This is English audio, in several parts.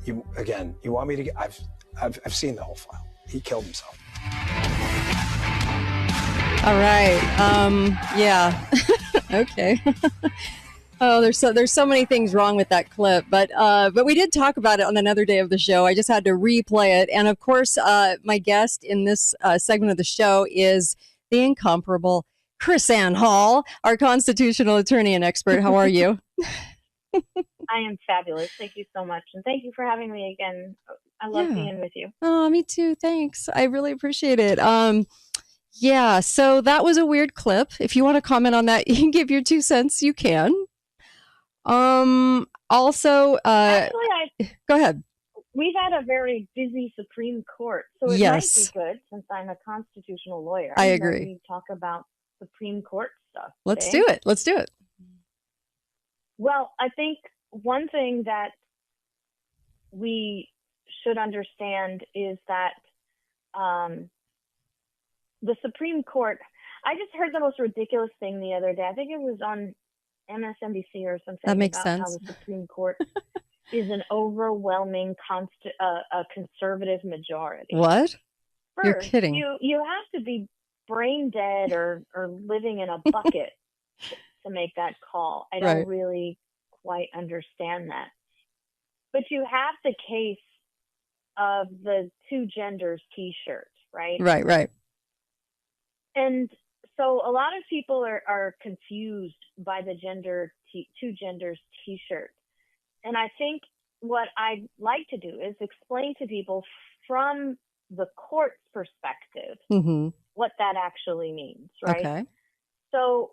You want me to get, I've seen the whole file. He killed himself. All right. Yeah. Okay. Oh, there's so many things wrong with that clip, but we did talk about it on another day of the show. I just had to replay it, and of course, my guest in this segment of the show is the incomparable KrisAnne Hall, our constitutional attorney and expert. How are you? I am fabulous. Thank you so much, and thank you for having me again. I love being with you. Oh, me too. Thanks. I really appreciate it. Yeah. So that was a weird clip. If you want to comment on that, you can give your 2 cents. You can. Also, actually, go ahead. We've had a very busy Supreme Court, so it might be good, since I'm a constitutional lawyer. I agree. We talk about Supreme Court stuff. Let's do it. Let's do it. Well, I think one thing that we should understand is that the Supreme Court, I just heard the most ridiculous thing the other day. I think it was on MSNBC or something. That makes sense. How the Supreme Court is an overwhelming a conservative majority. What? First, you're kidding. You have to be brain dead or living in a bucket to make that call. I don't really quite understand that. But you have the case of the two genders t-shirt, right? Right. And so a lot of people are confused by the two genders t-shirt. And I think what I'd like to do is explain to people from the court's perspective what that actually means, right? Okay. So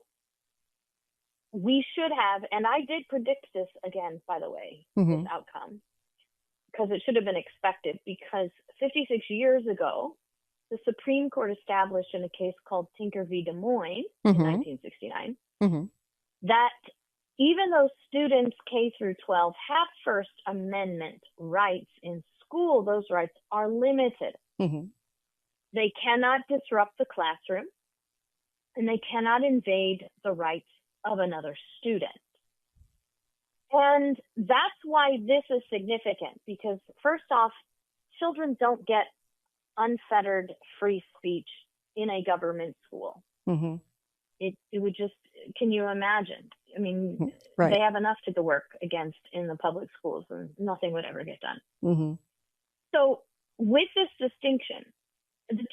we should have, and I did predict this again, by the way, this outcome, because it should have been expected, because 56 years ago, the Supreme Court established in a case called Tinker v. Des Moines in 1969 that even though students K through 12 have First Amendment rights in school, those rights are limited. They cannot disrupt the classroom, and they cannot invade the rights of another student. And that's why this is significant, because first off, children don't get unfettered free speech in a government school. It would just, can you imagine? I mean, they have enough to work against in the public schools, and nothing would ever get done. So with this distinction, the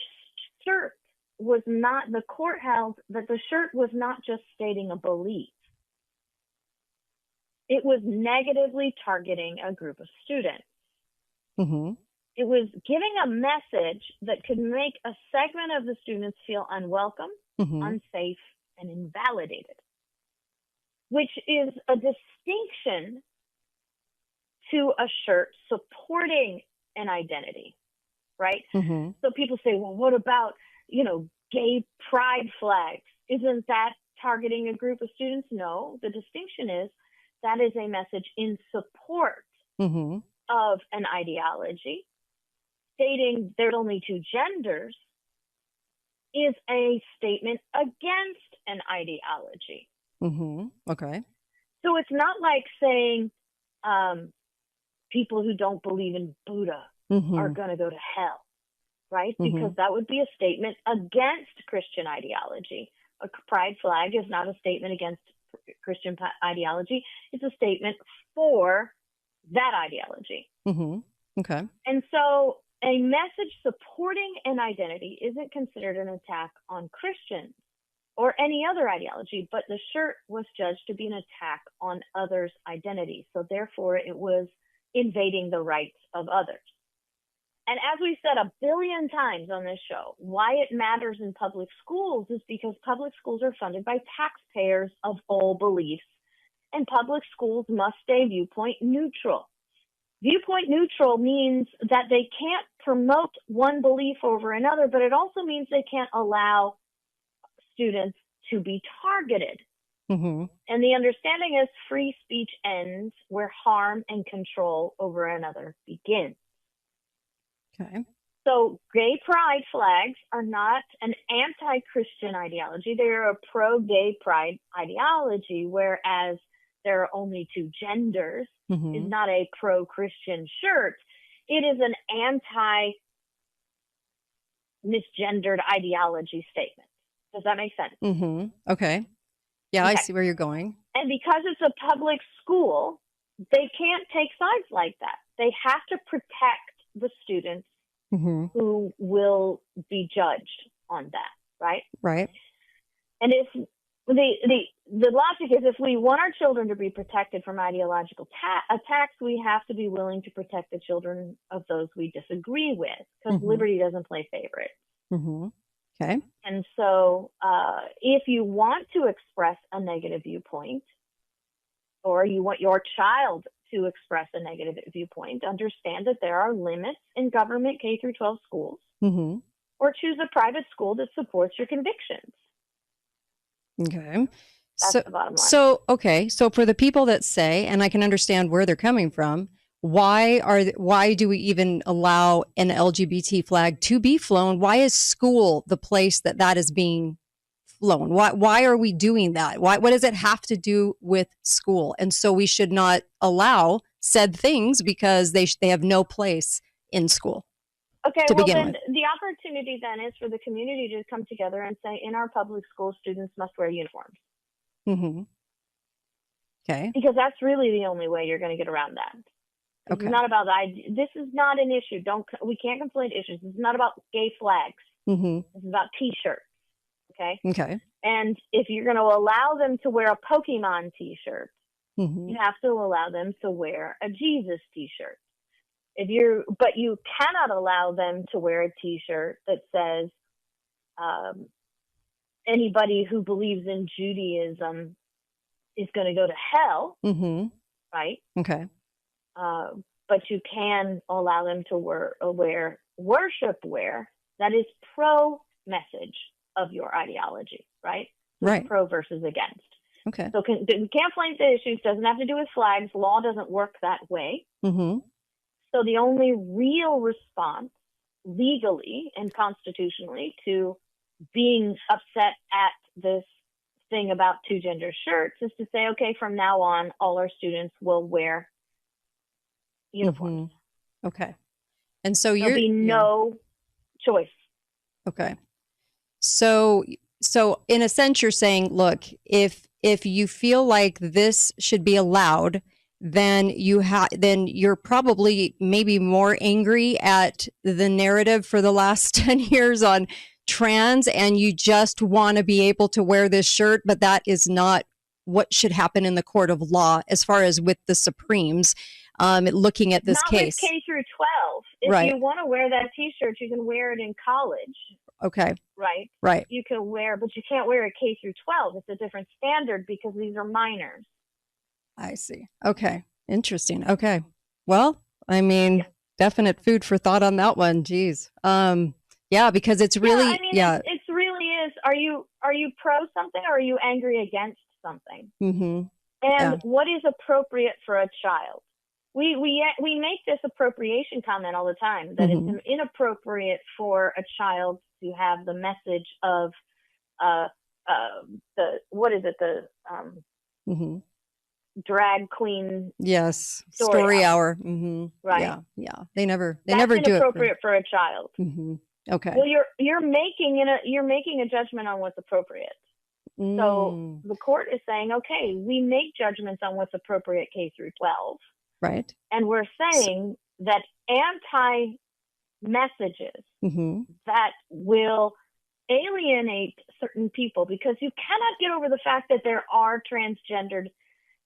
shirt was not, the court held that the shirt was not just stating a belief. It was negatively targeting a group of students. It was giving a message that could make a segment of the students feel unwelcome, unsafe, and invalidated, which is a distinction to a shirt supporting an identity, right? So people say, well, what about, gay pride flags? Isn't that targeting a group of students? No, the distinction is that is a message in support of an ideology. Stating there's only two genders is a statement against an ideology. Okay. So it's not like saying people who don't believe in Buddha are going to go to hell, right? Because that would be a statement against Christian ideology. A pride flag is not a statement against Christian ideology. It's a statement for that ideology. Okay. And so a message supporting an identity isn't considered an attack on Christians or any other ideology, but the shirt was judged to be an attack on others' identities. So therefore, it was invading the rights of others. And as we said a billion times on this show, why it matters in public schools is because public schools are funded by taxpayers of all beliefs, and public schools must stay viewpoint neutral. Viewpoint neutral means that they can't promote one belief over another, but it also means they can't allow students to be targeted. And the understanding is free speech ends where harm and control over another begins. Okay. So gay pride flags are not an anti-Christian ideology. They are a pro-gay pride ideology, whereas there are only two genders Mm-hmm. is not a pro-Christian shirt. It is an anti-misgendered ideology statement. Does that make sense? Mm-hmm. Okay. Yeah, I Okay. see where you're going. And because it's a public school, they can't take sides like that. They have to protect the students Mm-hmm. who will be judged on that, right? Right. And if the logic is, if we want our children to be protected from ideological attacks, we have to be willing to protect the children of those we disagree with, because Mm-hmm. liberty doesn't play favorites. Mm-hmm. Okay. And so if you want to express a negative viewpoint, or you want your child to express a negative viewpoint, understand that there are limits in government K through 12 schools, Mm-hmm. or choose a private school that supports your convictions. Okay. That's So, the bottom line. so for the people that say, and I can understand where they're coming from, why do we even allow an LGBT flag to be flown? Why is school the place that is being flown? Why are we doing that? What does it have to do with school? And so we should not allow said things because they have no place in school. Okay, to well begin then with. the opportunity then is for the community to come together and say, in our public school, students must wear uniforms. Mm-hmm. Okay. Because that's really the only way you're going to get around that. Okay. It's not about this is not an issue. We can't conflate issues. This is not about gay flags. Mm-hmm. This is about T-shirts. Okay. Okay. And if you're going to allow them to wear a Pokemon T-shirt, Mm-hmm. you have to allow them to wear a Jesus T-shirt. But you cannot allow them to wear a T-shirt that says anybody who believes in Judaism is going to go to hell, Mm-hmm. right? Okay. But you can allow them to wear worship wear that is pro-message of your ideology, right? Right. Pro versus against. Okay. So we can't flame the issues. Doesn't have to do with flags. Law doesn't work that way. Mm-hmm. So the only real response legally and constitutionally to being upset at this thing about two gender shirts is to say, okay, from now on, all our students will wear uniforms. Mm-hmm. Okay. And so There'll be no choice. Okay. So in a sense, you're saying, look, if you feel like this should be allowed, then you're probably maybe more angry at the narrative for the last 10 years on trans, and you just want to be able to wear this shirt, but that is not what should happen in the court of law as far as with the Supremes looking at this Not case. Not with K through 12. If Right. you want to wear that T-shirt, you can wear it in college. Okay. Right? Right. You can wear, but you can't wear a K through 12. It's a different standard because these are minors. I see. Okay. Interesting. Okay. Well, I mean, definite food for thought on that one. Geez. Yeah, because it's really, It really is. Are you pro something or are you angry against something? Mm-hmm. And what is appropriate for a child? We make this appropriation comment all the time that Mm-hmm. it's inappropriate for a child to have the message of Mm-hmm. drag queen. Yes. Story hour. Mm-hmm. Right. Yeah. They never do it. That's inappropriate for a child. Mm-hmm. Okay. Well, you're making a judgment on what's appropriate. So the court is saying, okay, we make judgments on what's appropriate K through 12. Right. And we're saying that anti-messages Mm-hmm. that will alienate certain people, because you cannot get over the fact that there are transgendered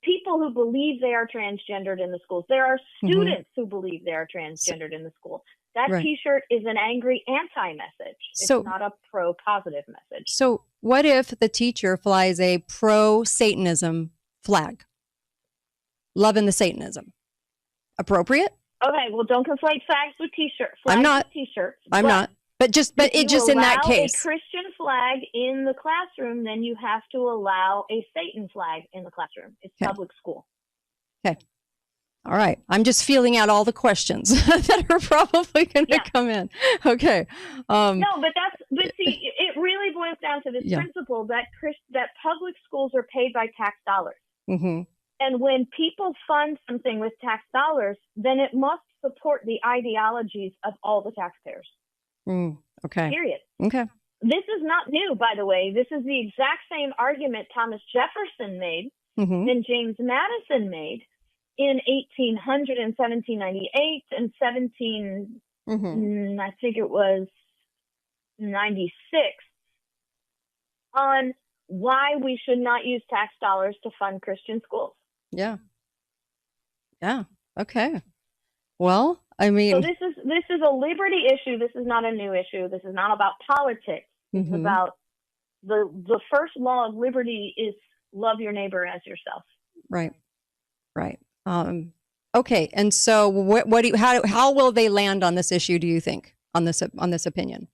people who believe they are transgendered in the schools. There are students who believe they are transgendered in the school. That Right. T-shirt is an angry anti-message. It's not a pro-positive message. So what if the teacher flies a pro-Satanism flag? Loving the Satanism. Appropriate? Okay, well, don't conflate flags with T-shirts. I'm not. T-shirts. I'm not. But just in that case. If you allow a Christian flag in the classroom, then you have to allow a Satan flag in the classroom. It's public school. Okay. All right. I'm just feeling out all the questions that are probably going to come in. Okay. No, but see, it really boils down to this principle that that public schools are paid by tax dollars. Mm-hmm. And when people fund something with tax dollars, then it must support the ideologies of all the taxpayers. Okay. Period. Okay. This is not new, by the way. This is the exact same argument Thomas Jefferson made and James Madison made in 1800 and 1798 and 17, I think it was 96, on why we should not use tax dollars to fund Christian schools. Yeah. Yeah. Okay. Well, I mean, so this is a liberty issue. This is not a new issue. This is not about politics. It's about the first law of liberty is love your neighbor as yourself. Right. Right. Okay. And so what do you, how will they land on this issue, do you think, on this opinion?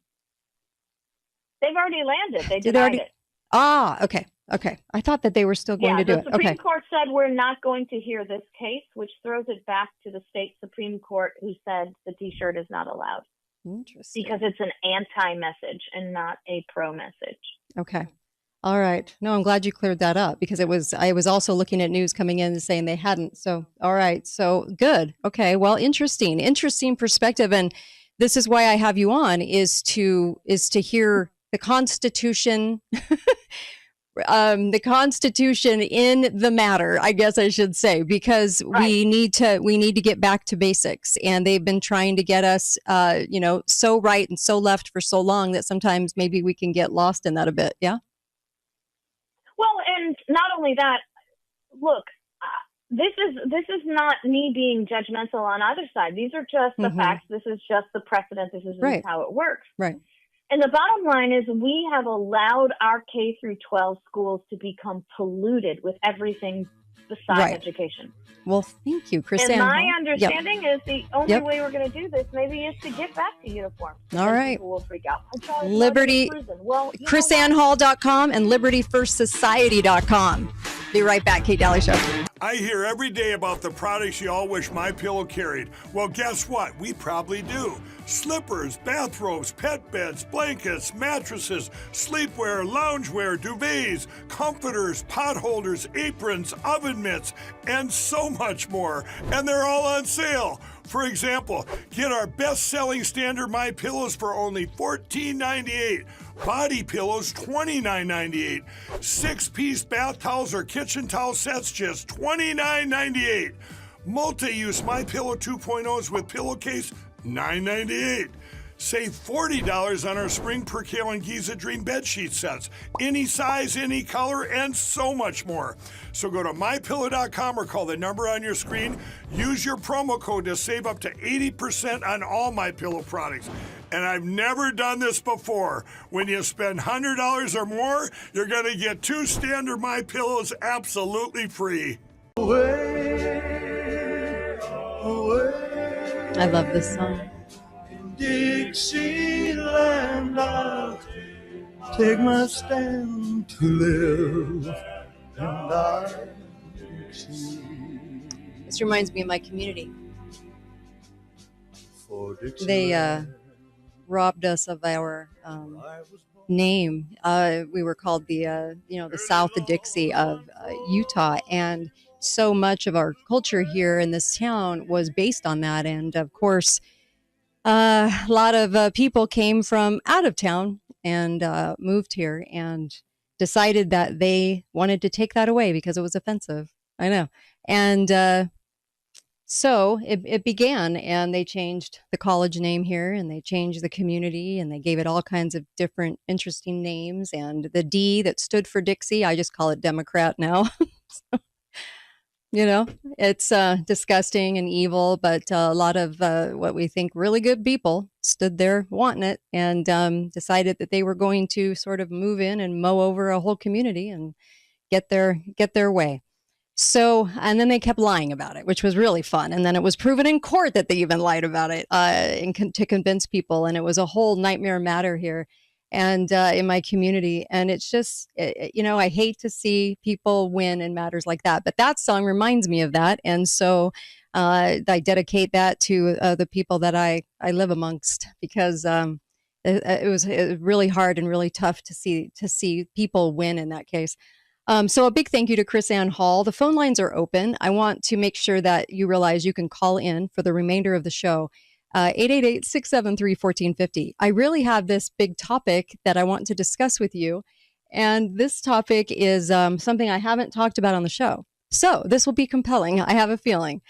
They've already landed. They denied it. Ah, okay. Okay. I thought that they were still going to do it. The Supreme Court said we're not going to hear this case, which throws it back to the state Supreme Court, who said the T-shirt is not allowed. Interesting. Because it's an anti-message and not a pro-message. Okay. All right. No, I'm glad you cleared that up, because I was also looking at news coming in and saying they hadn't. So, all right. So good. Okay. Well, interesting perspective. And this is why I have you on, is to hear the Constitution, the Constitution in the matter, I guess I should say, because we need to get back to basics, and they've been trying to get us, so right and so left for so long that sometimes maybe we can get lost in that a bit. Yeah. Well, and not only that, look, this is not me being judgmental on either side. These are just the facts. This is just the precedent. This is just how it works. Right. And the bottom line is we have allowed our K through 12 schools to become polluted with everything besides education. Well, thank you, KrisAnne. And my understanding is the only way we're going to do this maybe is to get back to uniform. All right. People will freak out. Liberty, KrisAnneHall.com and LibertyFirstSociety.com. Be right back. Kate Dalley Show. I hear every day about the products you all wish MyPillow carried. Well, guess what? We probably do. Slippers, bathrobes, pet beds, blankets, mattresses, sleepwear, loungewear, duvets, comforters, pot holders, aprons, oven mitts, and so much more. And they're all on sale. For example, get our best-selling standard MyPillows for only $14.98. Body pillows, $29.98. 6-piece bath towels or kitchen towel sets, just $29.98. Multi-use MyPillow 2.0s with pillowcase, $9.98. Save $40 on our Spring Percale and Giza Dream bedsheet sets. Any size, any color, and so much more. So go to MyPillow.com or call the number on your screen. Use your promo code to save up to 80% on all MyPillow products. And I've never done this before. When you spend $100 or more, you're going to get 2 standard MyPillows absolutely free. I love this song. Dixieland, I'll take my stand to live and die. This reminds me of my community. They robbed us of our name. We were called the South Dixie of Utah, and so much of our culture here in this town was based on that. And of course, a lot of people came from out of town and moved here and decided that they wanted to take that away because it was offensive. I know. And so it began, and they changed the college name here, and they changed the community, and they gave it all kinds of different interesting names. And the D that stood for Dixie, I just call it Democrat now. So, it's disgusting and evil, but a lot of what we think really good people stood there wanting it, and decided that they were going to sort of move in and mow over a whole community and get their way. So, and then they kept lying about it, which was really fun. And then it was proven in court that they even lied about it to convince people. And it was a whole nightmare matter here and in my community. And it's just, I hate to see people win in matters like that. But that song reminds me of that. And so I dedicate that to the people that I live amongst, because it was really hard and really tough to see people win in that case. So a big thank you to KrisAnne Hall. The phone lines are open. I want to make sure that you realize you can call in for the remainder of the show. 888-673-1450. I really have this big topic that I want to discuss with you. And this topic is something I haven't talked about on the show. So this will be compelling. I have a feeling.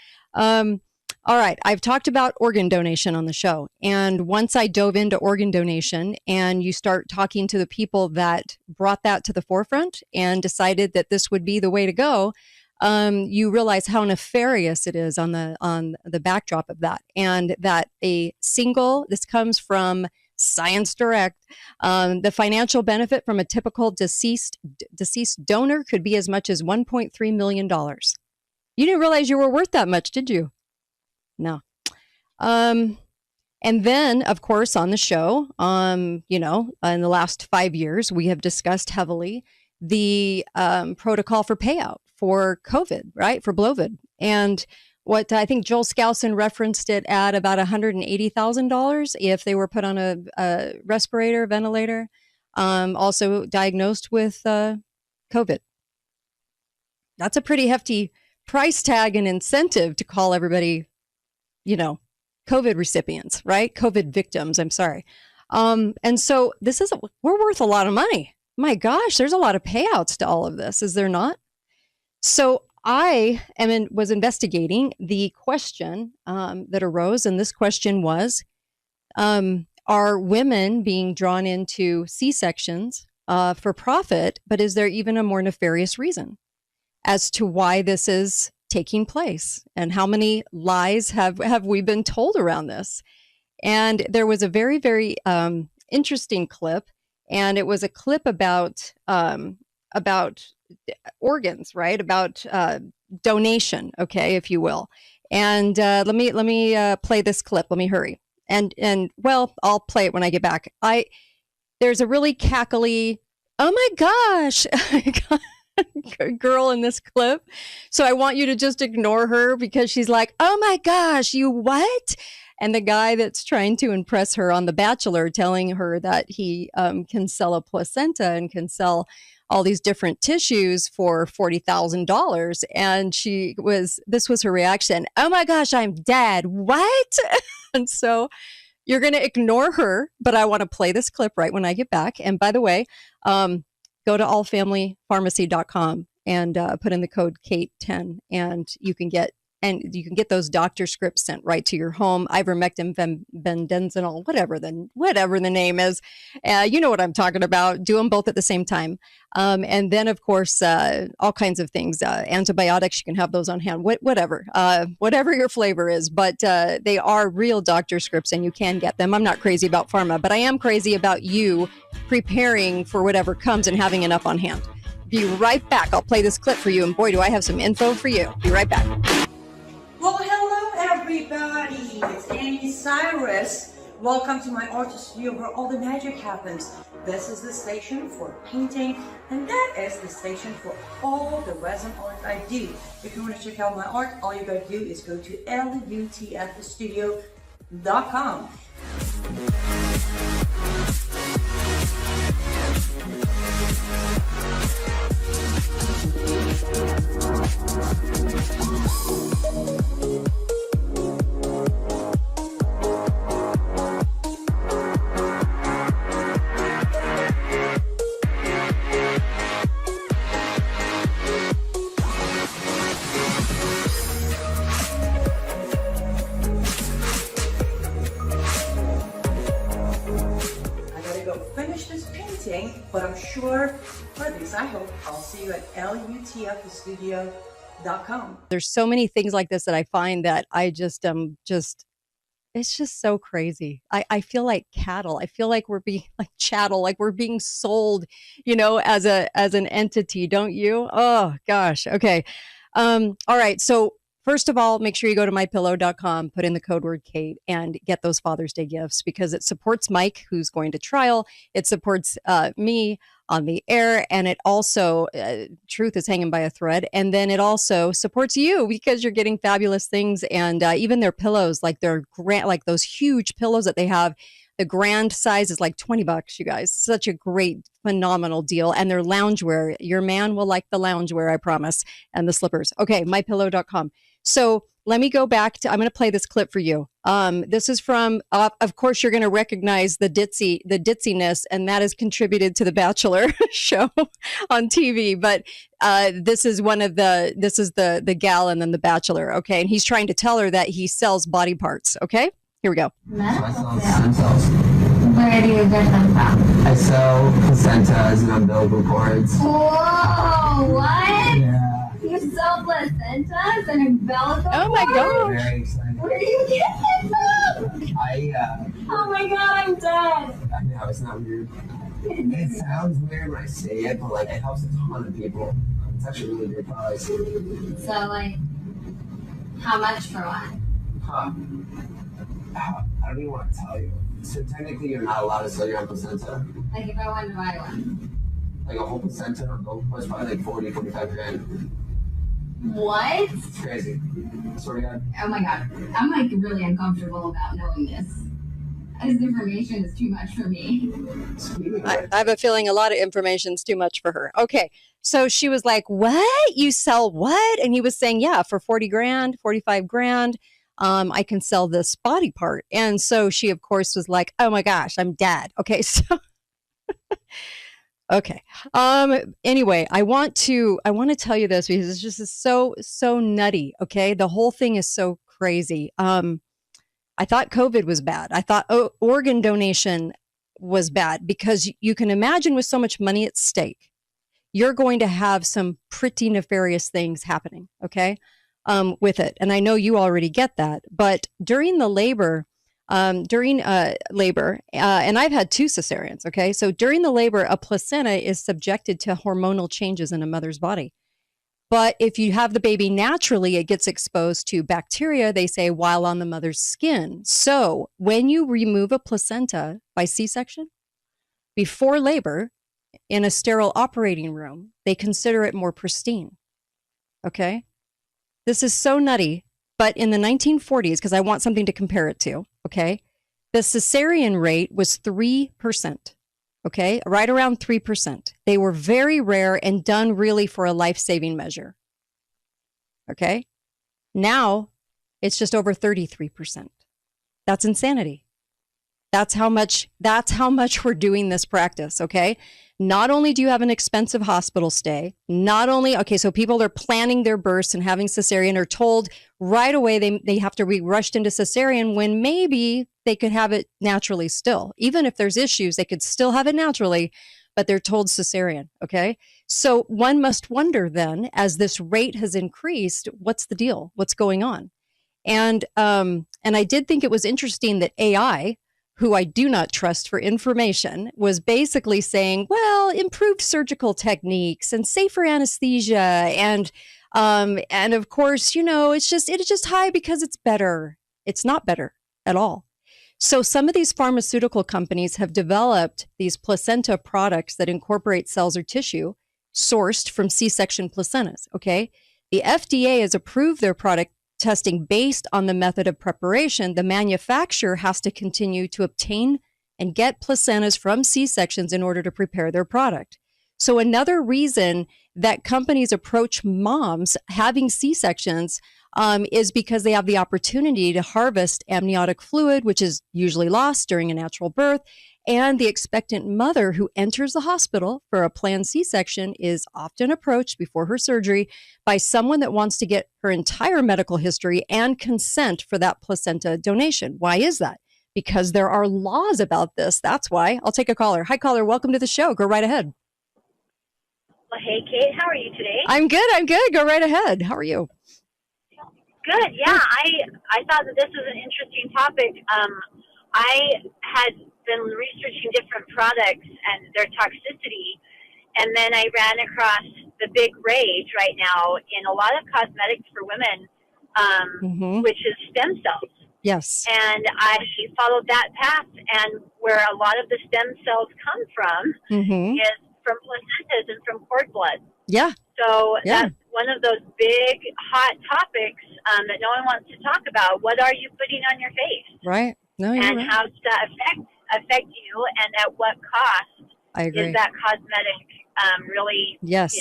All right. I've talked about organ donation on the show. And once I dove into organ donation and you start talking to the people that brought that to the forefront and decided that this would be the way to go, you realize how nefarious it is on the backdrop of that. And that this comes from Science Direct, the financial benefit from a typical deceased donor could be as much as $1.3 million. You didn't realize you were worth that much, did you? No. And then, of course, on the show, in the last 5 years, we have discussed heavily the protocol for payout for COVID, right? For Blovid. And what I think Joel Skousen referenced it at about $180,000 if they were put on a respirator, ventilator, also diagnosed with COVID. That's a pretty hefty price tag and incentive to call everybody, COVID recipients, right? COVID victims, I'm sorry. And so we're worth a lot of money. My gosh, there's a lot of payouts to all of this, is there not? So I was investigating the question that arose, and this question was, are women being drawn into C-sections for profit, but is there even a more nefarious reason as to why this is taking place? And how many lies have we been told around this? And there was a very, very interesting clip, and it was a clip about organs, right? About donation, okay, if you will. And let me play this clip. Let me hurry. And I'll play it when I get back. There's a really cackly, oh my gosh, girl in this clip. So I want you to just ignore her because she's like, oh my gosh, you what? And the guy that's trying to impress her on The Bachelor, telling her that he can sell a placenta and can sell all these different tissues for $40,000. And this was her reaction. Oh my gosh, I'm dead. What? And so you're going to ignore her, but I want to play this clip right when I get back. And by the way, go to allfamilypharmacy.com and put in the code KATE10 and you can get those doctor scripts sent right to your home. Ivermectin, bendenzinol, whatever the name is. You know what I'm talking about. Do them both at the same time. And then, of course, all kinds of things. Antibiotics, you can have those on hand. Whatever your flavor is. But they are real doctor scripts and you can get them. I'm not crazy about pharma, but I am crazy about you preparing for whatever comes and having enough on hand. Be right back. I'll play this clip for you. And boy, do I have some info for you. Be right back. Well, hello everybody, it's Annie Cyrus. Welcome to my art studio where all the magic happens. This is the station for painting, and that is the station for all the resin art I do. If you want to check out my art, all you gotta do is go to lutfstudio.com. But I'm sure, or at least I hope, I'll see you at lutfstudio.com. There's so many things like this that I find that I just it's just so crazy. I feel like cattle. I feel like we're being like chattel, like we're being sold, as an entity, don't you? Oh gosh. Okay. All right. So first of all, make sure you go to mypillow.com, put in the code word Kate, and get those Father's Day gifts because it supports Mike, who's going to trial. It supports me on the air, and it also, truth is hanging by a thread, and then it also supports you because you're getting fabulous things, and even their pillows, like those huge pillows that they have The grand size is like $20, you guys. Such a great, phenomenal deal. And they're loungewear. Your man will like the loungewear, I promise. And the slippers. Okay, mypillow.com. So let me go back to, I'm going to play this clip for you. This is from, of course, you're going to recognize the ditziness, and that has contributed to the Bachelor show on TV. But this is the gal and then the Bachelor. Okay. And he's trying to tell her that he sells body parts. Okay. Here we go. Medical stem cells. Where do you get them from? I sell placentas and umbilical cords. Whoa, what? Yeah. You sell placentas and umbilical Oh my cords? gosh. Very exciting. Where do you get them from? Oh my god, I'm dead. I know, it's not weird. It sounds weird when I say it, but like it helps a ton of people. It's actually a really great product. So like, how much for one? Huh. I don't even want to tell you. So technically you're not allowed to sell your own placenta. Like if I wanted to buy one. Like a whole placenta or gold was probably like 40, 45 grand. What? It's crazy. I swear to God. Oh my god. I'm like really uncomfortable about knowing this. This information is too much for me. I have a feeling a lot of information is too much for her. Okay. So she was like, what? You sell what? And he was saying, yeah, for 40 grand, 45 grand. I can sell this body part. And so she, of course, was like, oh my gosh, I'm dead. Okay. So, okay. Anyway, I want to tell you this because it's just so nutty. Okay. The whole thing is so crazy. I thought COVID was bad. I thought organ donation was bad because you can imagine with so much money at stake, you're going to have some pretty nefarious things happening. Okay. With it. And I know you already get that, but during the labor, and I've had 2 cesareans. Okay. So during the labor, a placenta is subjected to hormonal changes in a mother's body. But if you have the baby naturally, it gets exposed to bacteria, they say, while on the mother's skin. So when you remove a placenta by C-section before labor in a sterile operating room, they consider it more pristine. Okay. This is so nutty, but in the 1940s, because I want something to compare it to, okay, the cesarean rate was 3%, okay, right around 3%. They were very rare and done really for a life-saving measure, okay? Now, it's just over 33%. That's insanity. That's how much we're doing this practice, okay? Not only do you have an expensive hospital stay, so people are planning their births and having cesarean are told right away they have to be rushed into cesarean when maybe they could have it naturally still. Even if there's issues, they could still have it naturally, but they're told cesarean, okay? So one must wonder then, as this rate has increased, what's the deal? What's going on? And I did think it was interesting that AI, who I do not trust for information, was basically saying, well, improved surgical techniques and safer anesthesia. And of course, it's just high because it's better. It's not better at all. So some of these pharmaceutical companies have developed these placenta products that incorporate cells or tissue sourced from C-section placentas. Okay. The FDA has approved their product testing based on the method of preparation. The manufacturer has to continue to obtain and get placentas from C-sections in order to prepare their product. So another reason that companies approach moms having C-sections is because they have the opportunity to harvest amniotic fluid, which is usually lost during a natural birth. And the expectant mother who enters the hospital for a planned C-section is often approached before her surgery by someone that wants to get her entire medical history and consent for that placenta donation. Why is that? Because there are laws about this. That's why. I'll take a caller. Hi, caller. Welcome to the show. Go right ahead. Well, hey, Kate. How are you today? I'm good. Go right ahead. How are you? Good. Yeah, I thought that this was an interesting topic. I had been researching different products and their toxicity, and then I ran across the big rage right now in a lot of cosmetics for women, which is stem cells. Yes. And I followed that path, and where a lot of the stem cells come from is from placentas and from cord blood. Yeah. So that's one of those big, hot topics that no one wants to talk about. What are you putting on your face? Right. No, you're and right. how does that affect affect you, and at what cost I agree. is that cosmetic really, Yes.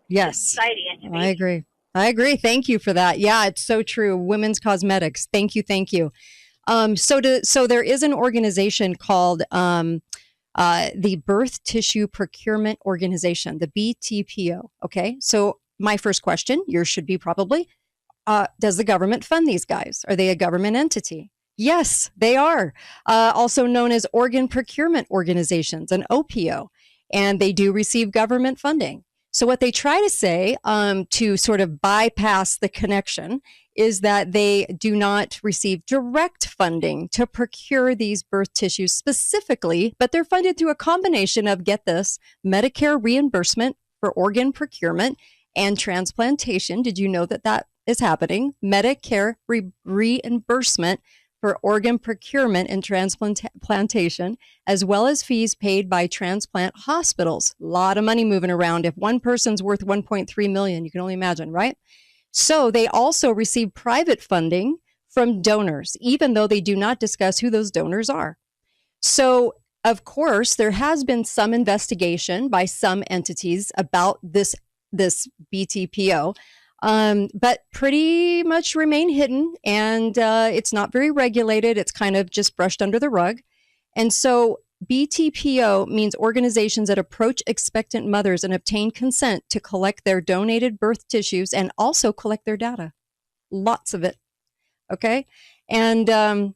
Yes. society into I agree. I agree. Thank you for that. Yeah, it's so true. Women's cosmetics. Thank you. Thank you. So there is an organization called the Birth Tissue Procurement Organization, the BTPO. Okay. So my first question, yours should be probably, does the government fund these guys? Are they a government entity? Yes, they are. Also known as organ procurement organizations, an OPO, and they do receive government funding. So what they try to say to sort of bypass the connection is that they do not receive direct funding to procure these birth tissues specifically, but they're funded through a combination of, get this, Medicare reimbursement for organ procurement and transplantation. Did you know that that is happening? Medicare reimbursement for organ procurement and transplantation, as well as fees paid by transplant hospitals. A lot of money moving around. If one person's worth $1.3 million, you can only imagine, right? So they also receive private funding from donors, even though they do not discuss who those donors are. So, of course, there has been some investigation by some entities about this BTPO, but pretty much remain hidden, and it's not very regulated. It's kind of just brushed under the rug. And so BTPO means organizations that approach expectant mothers and obtain consent to collect their donated birth tissues and also collect their data. Lots of it. Okay. And so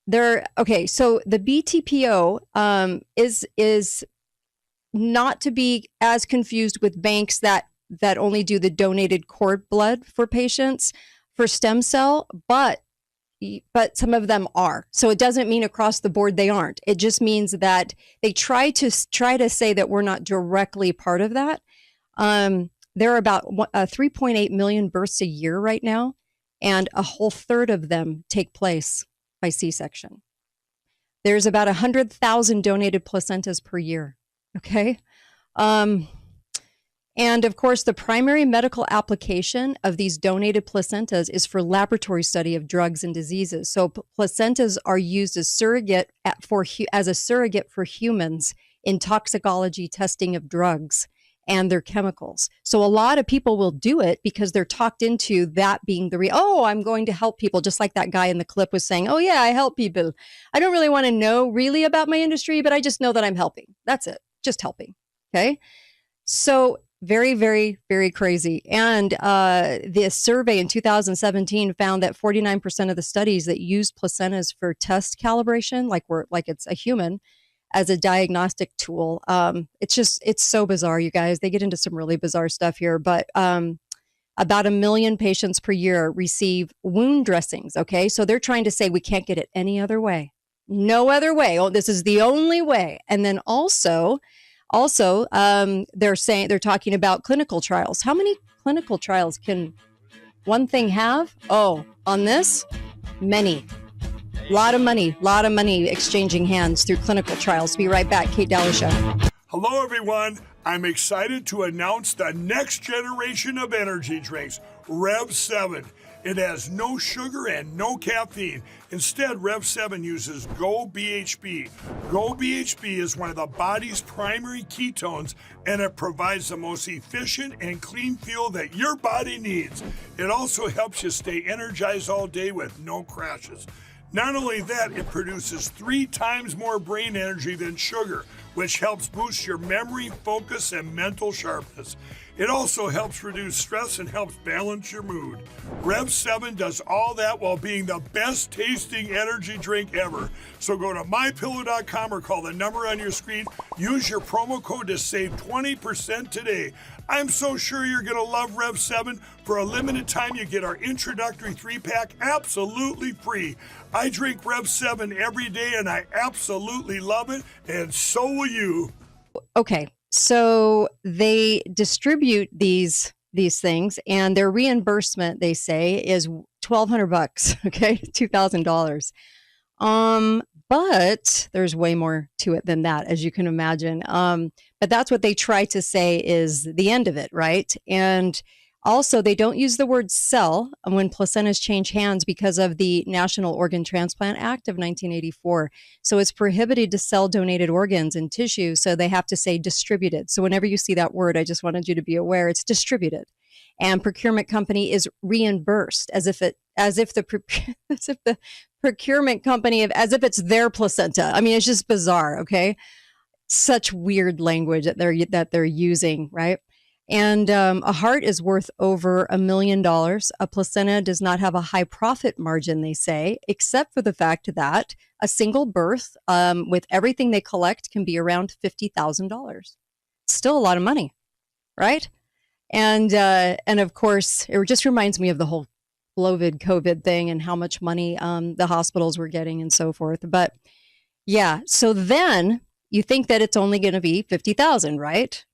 the BTPO is not to be as confused with banks that only do the donated cord blood for patients for stem cell, but some of them are. So it doesn't mean across the board they aren't. It just means that they try to say that we're not directly part of that. There are about 3.8 million births a year right now, and a whole third of them take place by C-section. There's about 100,000 donated placentas per year. Okay. And of course, the primary medical application of these donated placentas is for laboratory study of drugs and diseases. So placentas are used as a surrogate for humans in toxicology testing of drugs and their chemicals. So a lot of people will do it because they're talked into that being I'm going to help people, just like that guy in the clip was saying, oh yeah, I help people. I don't really want to know really about my industry, but I just know that I'm helping. That's it, just helping. Okay. So very, very, very crazy. And the survey in 2017 found that 49% of the studies that used placentas for test calibration, like it's a human, as a diagnostic tool, it's so bizarre, you guys. They get into some really bizarre stuff here. But about 1 million patients per year receive wound dressings. Okay, so they're trying to say we can't get it any other way. No other way. Oh, this is the only way. And then also, they're talking about clinical trials. How many clinical trials can one thing have? Oh, on this, many. A lot of money exchanging hands through clinical trials. Be right back. Kate Dalley Show. Hello, everyone. I'm excited to announce the next generation of energy drinks, Rev 7. It has no sugar and no caffeine. Instead, Rev 7 uses Go BHB. Go BHB is one of the body's primary ketones, and it provides the most efficient and clean fuel that your body needs. It also helps you stay energized all day with no crashes. Not only that, it produces 3 times more brain energy than sugar, which helps boost your memory, focus, and mental sharpness. It also helps reduce stress and helps balance your mood. Rev 7 does all that while being the best tasting energy drink ever. So go to mypillow.com or call the number on your screen. Use your promo code to save 20% today. I'm so sure you're going to love Rev 7. For a limited time, you get our introductory 3-pack absolutely free. I drink Rev 7 every day and I absolutely love it, and so will you. Okay. So they distribute these things, and their reimbursement, they say, is $1,200. Okay, $2,000. But there's way more to it than that, as you can imagine. But that's what they try to say is the end of it, right? And Also, they don't use the word sell when placentas change hands because of the National Organ Transplant Act of 1984. So it's prohibited to sell donated organs and tissues. So they have to say distributed. So whenever you see that word, I just wanted you to be aware it's distributed. And procurement company is reimbursed as if the procurement company as if it's their placenta. I mean, it's just bizarre. Okay, such weird language that they're using, right? And a heart is worth over $1 million. A placenta does not have a high profit margin, they say, except for the fact that a single birth with everything they collect can be around $50,000. Still a lot of money, right? And of course, it just reminds me of the whole COVID thing and how much money the hospitals were getting and so forth. But yeah, so then you think that it's only going to be $50,000, right?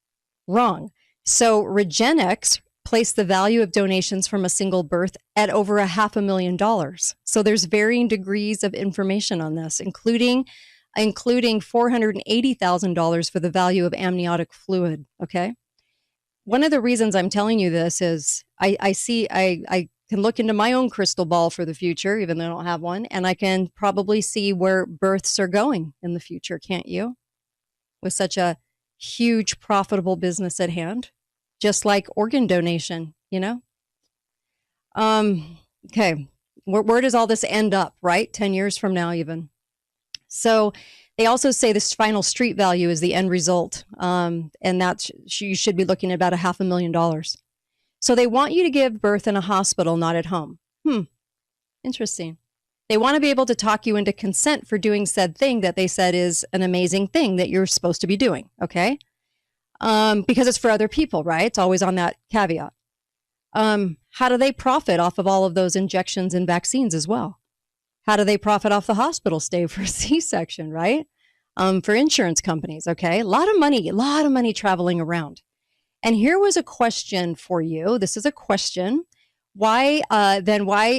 Wrong. So Regenexx placed the value of donations from a single birth at over $500,000. So there's varying degrees of information on this, including $480,000 for the value of amniotic fluid. Okay. One of the reasons I'm telling you this is I can look into my own crystal ball for the future, even though I don't have one, and I can probably see where births are going in the future, can't you? With such a huge profitable business at hand, just like organ donation, you know? Okay. Where does all this end up, right? 10 years from now, even. So they also say this final street value is the end result. And that's, you should be looking at about $500,000. So they want you to give birth in a hospital, not at home. Interesting. They want to be able to talk you into consent for doing said thing that they said is an amazing thing that you're supposed to be doing. Okay. Because it's for other people, right? It's always on that caveat. How do they profit off of all of those injections and vaccines as well? How do they profit off the hospital stay for a C-section, right? For insurance companies. Okay. A lot of money traveling around. And here was a question for you. This is a question. Why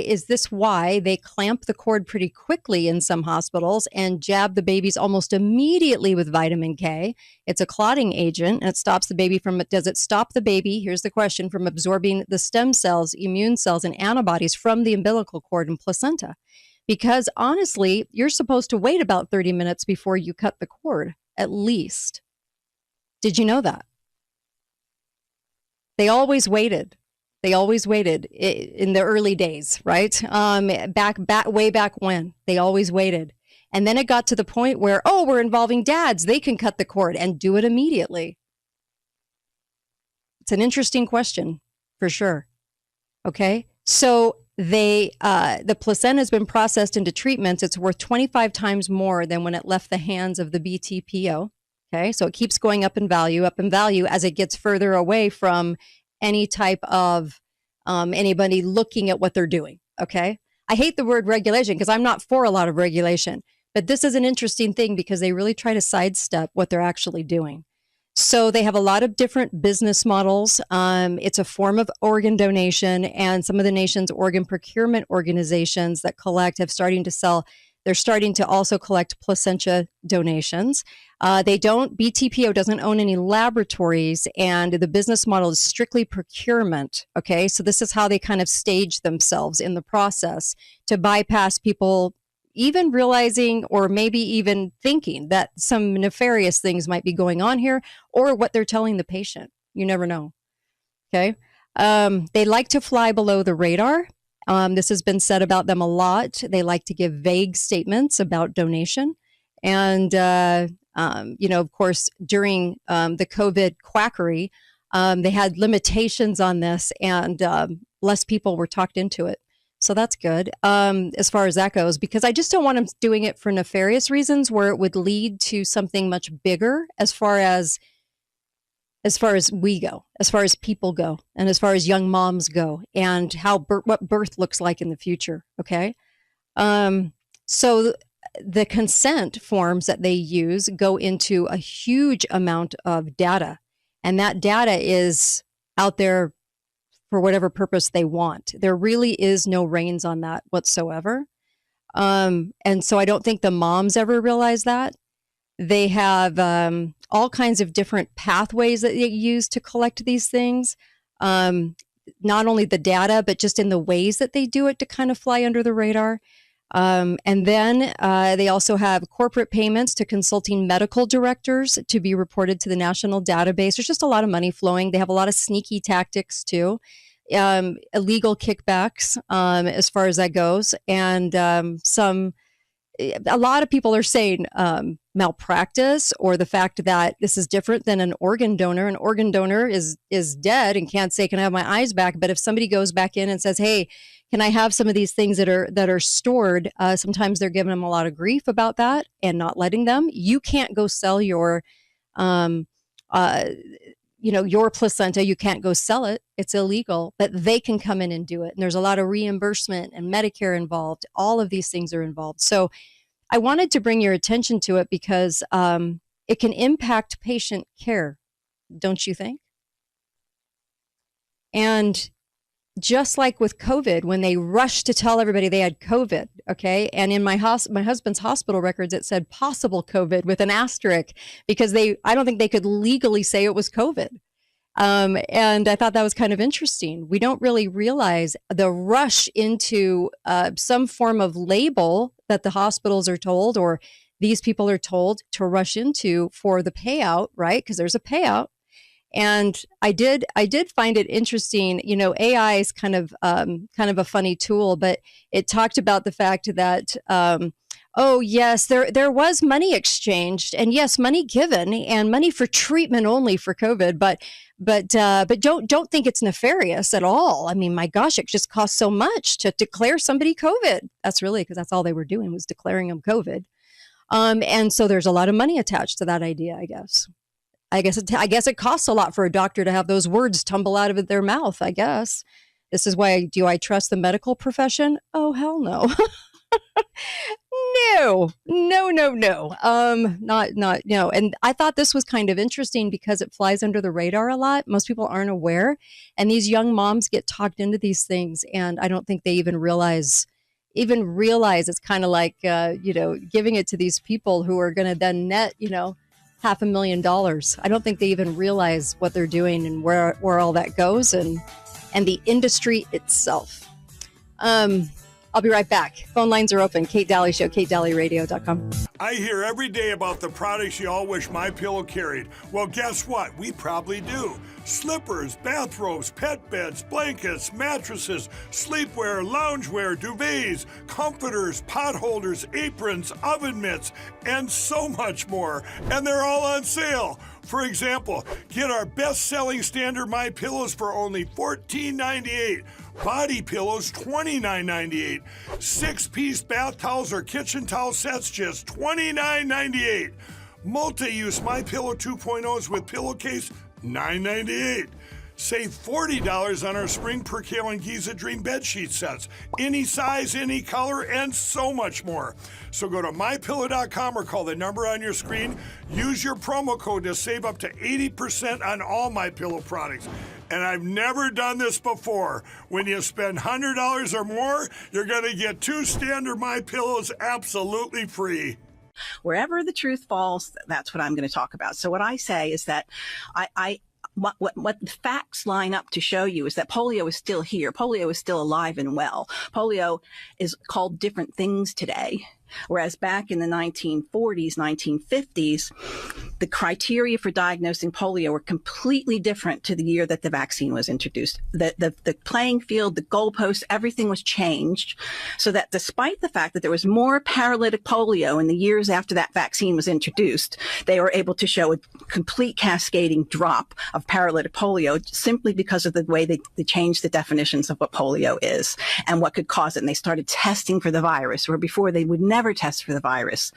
is this why they clamp the cord pretty quickly in some hospitals and jab the babies almost immediately with vitamin K? It's a clotting agent, and it stops the baby does it stop the baby, here's the question, from absorbing the stem cells, immune cells, and antibodies from the umbilical cord and placenta? Because honestly, you're supposed to wait about 30 minutes before you cut the cord, at least. Did you know that? They always waited. They always waited in the early days, right? Way back when. They always waited. And then it got to the point where, we're involving dads. They can cut the cord and do it immediately. It's an interesting question, for sure. Okay? So the placenta has been processed into treatments. It's worth 25 times more than when it left the hands of the BTPO. Okay? So it keeps going up in value as it gets further away from any type of anybody looking at what they're doing. Okay. I hate the word regulation because I'm not for a lot of regulation, but this is an interesting thing because they really try to sidestep what they're actually doing. So they have a lot of different business models. It's a form of organ donation, and some of the nation's organ procurement organizations that collect have starting to sell. They're starting to also collect placenta donations. BTPO doesn't own any laboratories, and the business model is strictly procurement. Okay. So this is how they kind of stage themselves in the process to bypass people even realizing or maybe even thinking that some nefarious things might be going on here or what they're telling the patient. You never know. Okay. They like to fly below the radar. This has been said about them a lot. They like to give vague statements about donation. And, of course, during the COVID quackery, they had limitations on this and less people were talked into it. So that's good as far as that goes, because I just don't want them doing it for nefarious reasons where it would lead to something much bigger as far as we go, as far as people go, and as far as young moms go, and what birth looks like in the future. Okay. So the consent forms that they use go into a huge amount of data, and that data is out there for whatever purpose they want. There really is no reins on that whatsoever. And so I don't think the moms ever realize that. They have all kinds of different pathways that they use to collect these things. not only the data, but just in the ways that they do it to kind of fly under the radar. And then they also have corporate payments to consulting medical directors to be reported to the national database. There's just a lot of money flowing. They have a lot of sneaky tactics too, illegal kickbacks as far as that goes. And a lot of people are saying malpractice, or the fact that this is different than an organ donor. An organ donor is dead and can't say, can I have my eyes back? But if somebody goes back in and says, hey, can I have some of these things that are stored? Sometimes they're giving them a lot of grief about that and not letting them. You can't go sell your, your placenta. You can't go sell it. It's illegal, but they can come in and do it. And there's a lot of reimbursement and Medicare involved. All of these things are involved. So I wanted to bring your attention to it because it can impact patient care, don't you think? And just like with COVID, when they rushed to tell everybody they had COVID, okay? And in my husband's hospital records, it said possible COVID with an asterisk because I don't think they could legally say it was COVID. And I thought that was kind of interesting. We don't really realize the rush into some form of label that the hospitals are told, or these people are told to rush into for the payout, right? Because there's a payout. And I did find it interesting. You know, AI is kind of a funny tool, but it talked about the fact that, oh yes, there was money exchanged, and yes, money given, and money for treatment only for COVID, but don't think it's nefarious at all. I mean, my gosh, it just costs so much to declare somebody COVID. That's really because that's all they were doing was declaring them COVID. And so there's a lot of money attached to that idea, I guess. I guess it costs a lot for a doctor to have those words tumble out of their mouth, I guess. This is why, do I trust the medical profession? Oh, hell no. No. And I thought this was kind of interesting because it flies under the radar a lot. Most people aren't aware. And these young moms get talked into these things. And I don't think they even realize it's kind of like, giving it to these people who are going to then net, $500,000. I don't think they even realize what they're doing and where all that goes and the industry itself. I'll be right back. Phone lines are open. Kate Dalley Show, KateDalleyRadio.com. I hear every day about the products you all wish MyPillow carried. Well, guess what? We probably do. Slippers, bathrobes, pet beds, blankets, mattresses, sleepwear, loungewear, duvets, comforters, pot holders, aprons, oven mitts, and so much more. And they're all on sale. For example, get our best-selling standard MyPillows for only $14.98. Body pillows, $29.98. 6-piece bath towels or kitchen towel sets, just $29.98. Multi-use MyPillow 2.0s with pillowcase, $9.98. Save $40 on our Spring Percale and Giza Dream bedsheet sets. Any size, any color, and so much more. So go to MyPillow.com or call the number on your screen. Use your promo code to save up to 80% on all MyPillow products. And I've never done this before. When you spend $100 or more, you're going to get 2 standard MyPillows absolutely free. Wherever the truth falls, that's what I'm going to talk about. So what I say is that what the facts line up to show you is that polio is still here. Polio is still alive and well. Polio is called different things today. Whereas back in the 1940s, 1950s, the criteria for diagnosing polio were completely different to the year that the vaccine was introduced. The playing field, the goalposts, everything was changed so that despite the fact that there was more paralytic polio in the years after that vaccine was introduced, they were able to show a complete cascading drop of paralytic polio simply because of the way they changed the definitions of what polio is and what could cause it. And they started testing for the virus, where before they would never test for the virus.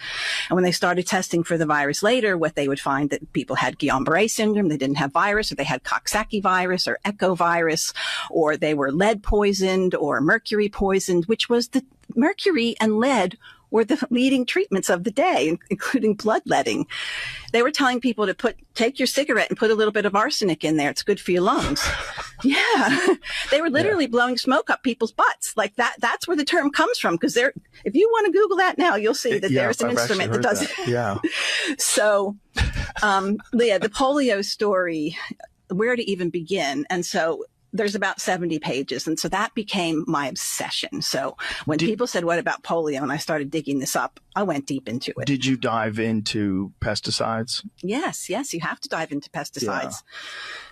And when they started testing for the virus later, what they would find that people had Guillain-Barré syndrome, they didn't have virus, or they had Coxsackie virus or echovirus, or they were lead poisoned or mercury poisoned, which was the mercury and lead were the leading treatments of the day, including bloodletting. They were telling people to take your cigarette and put a little bit of arsenic in there. It's good for your lungs. Yeah. They were literally blowing smoke up people's butts. Like that's where the term comes from. Because if you want to Google that now, you'll see that there's an instrument that does it. Yeah. So, the polio story, where to even begin. And so There's about 70 pages. And so that became my obsession. So when people said, what about polio? And I started digging this up, I went deep into it. Did you dive into pesticides? Yes, you have to dive into pesticides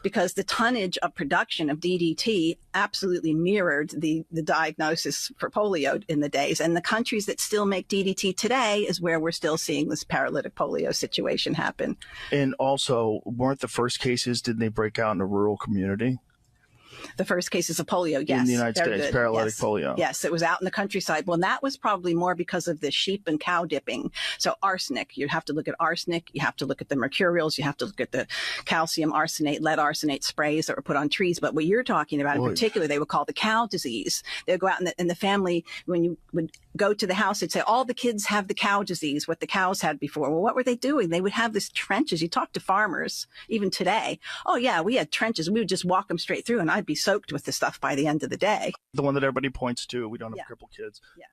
because the tonnage of production of DDT absolutely mirrored the diagnosis for polio in the days. And the countries that still make DDT today is where we're still seeing this paralytic polio situation happen. And also, weren't the first cases, did they break out in a rural community? The first cases of polio, yes. In the United States, paralytic polio. Yes, it was out in the countryside. Well, that was probably more because of the sheep and cow dipping. So arsenic, you have to look at arsenic, you have to look at the mercurials, you have to look at the calcium arsenate, lead arsenate sprays that were put on trees. But what you're talking about in particular, they would call the cow disease. They would go out in the family, when you would go to the house, they'd say, all the kids have the cow disease, what the cows had before. Well, what were they doing? They would have these trenches. You talk to farmers, even today. Oh, yeah, we had trenches. We would just walk them straight through, and I'd be soaked with the stuff by the end of the day. The one that everybody points to, we don't have crippled kids. Yeah.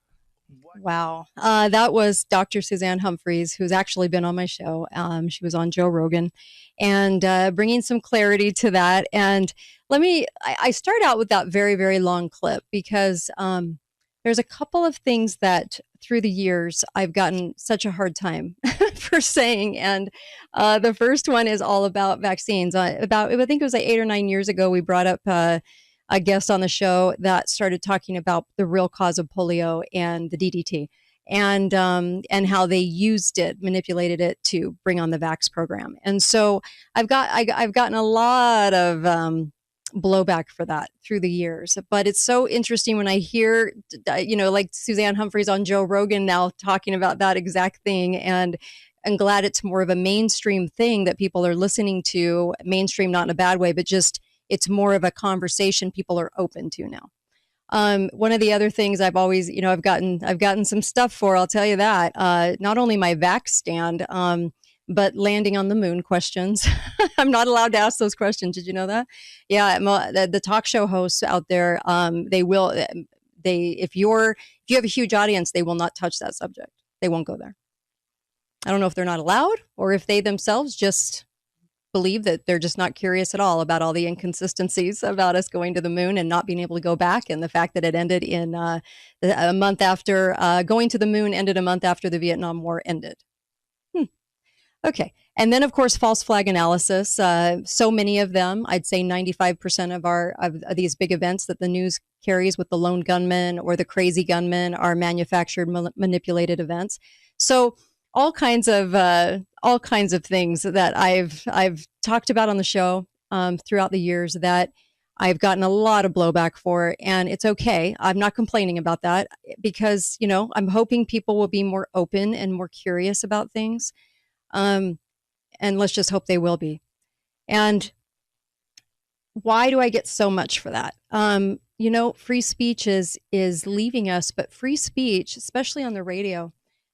Wow. That was Dr. Suzanne Humphries, who's actually been on my show. She was on Joe Rogan, and bringing some clarity to that. And I start out with that very, very long clip because there's a couple of things that through the years I've gotten such a hard time for saying. And the first one is all about vaccines. I think it was like 8 or 9 years ago, we brought up a guest on the show that started talking about the real cause of polio and the DDT, and how they manipulated it to bring on the vax program. And so I've gotten a lot of blowback for that through the years. But it's so interesting when I hear, like Suzanne Humphries on Joe Rogan now talking about that exact thing. And I'm glad it's more of a mainstream thing that people are listening to. Mainstream, not in a bad way, but just it's more of a conversation people are open to now. One of the other things I've always, I've gotten some stuff for, I'll tell you that, not only my vax stand, but landing on the moon questions. I'm not allowed to ask those questions. Did you know that? Yeah, the talk show hosts out there, if you have a huge audience, they will not touch that subject. They won't go there. I don't know if they're not allowed or if they themselves just believe that they're just not curious at all about all the inconsistencies about us going to the moon and not being able to go back, and the fact that it ended in a month after going to the moon ended a month after the Vietnam War ended. Okay. And then, of course, false flag analysis. So many of them, I'd say 95% of these big events that the news carries with the lone gunman or the crazy gunman are manufactured, manipulated events. So all kinds of things that I've talked about on the show throughout the years that I've gotten a lot of blowback for, and it's okay. I'm not complaining about that because, I'm hoping people will be more open and more curious about things. And let's just hope they will be. And why do I get so much for that? Free speech is leaving us, but free speech, especially on the radio,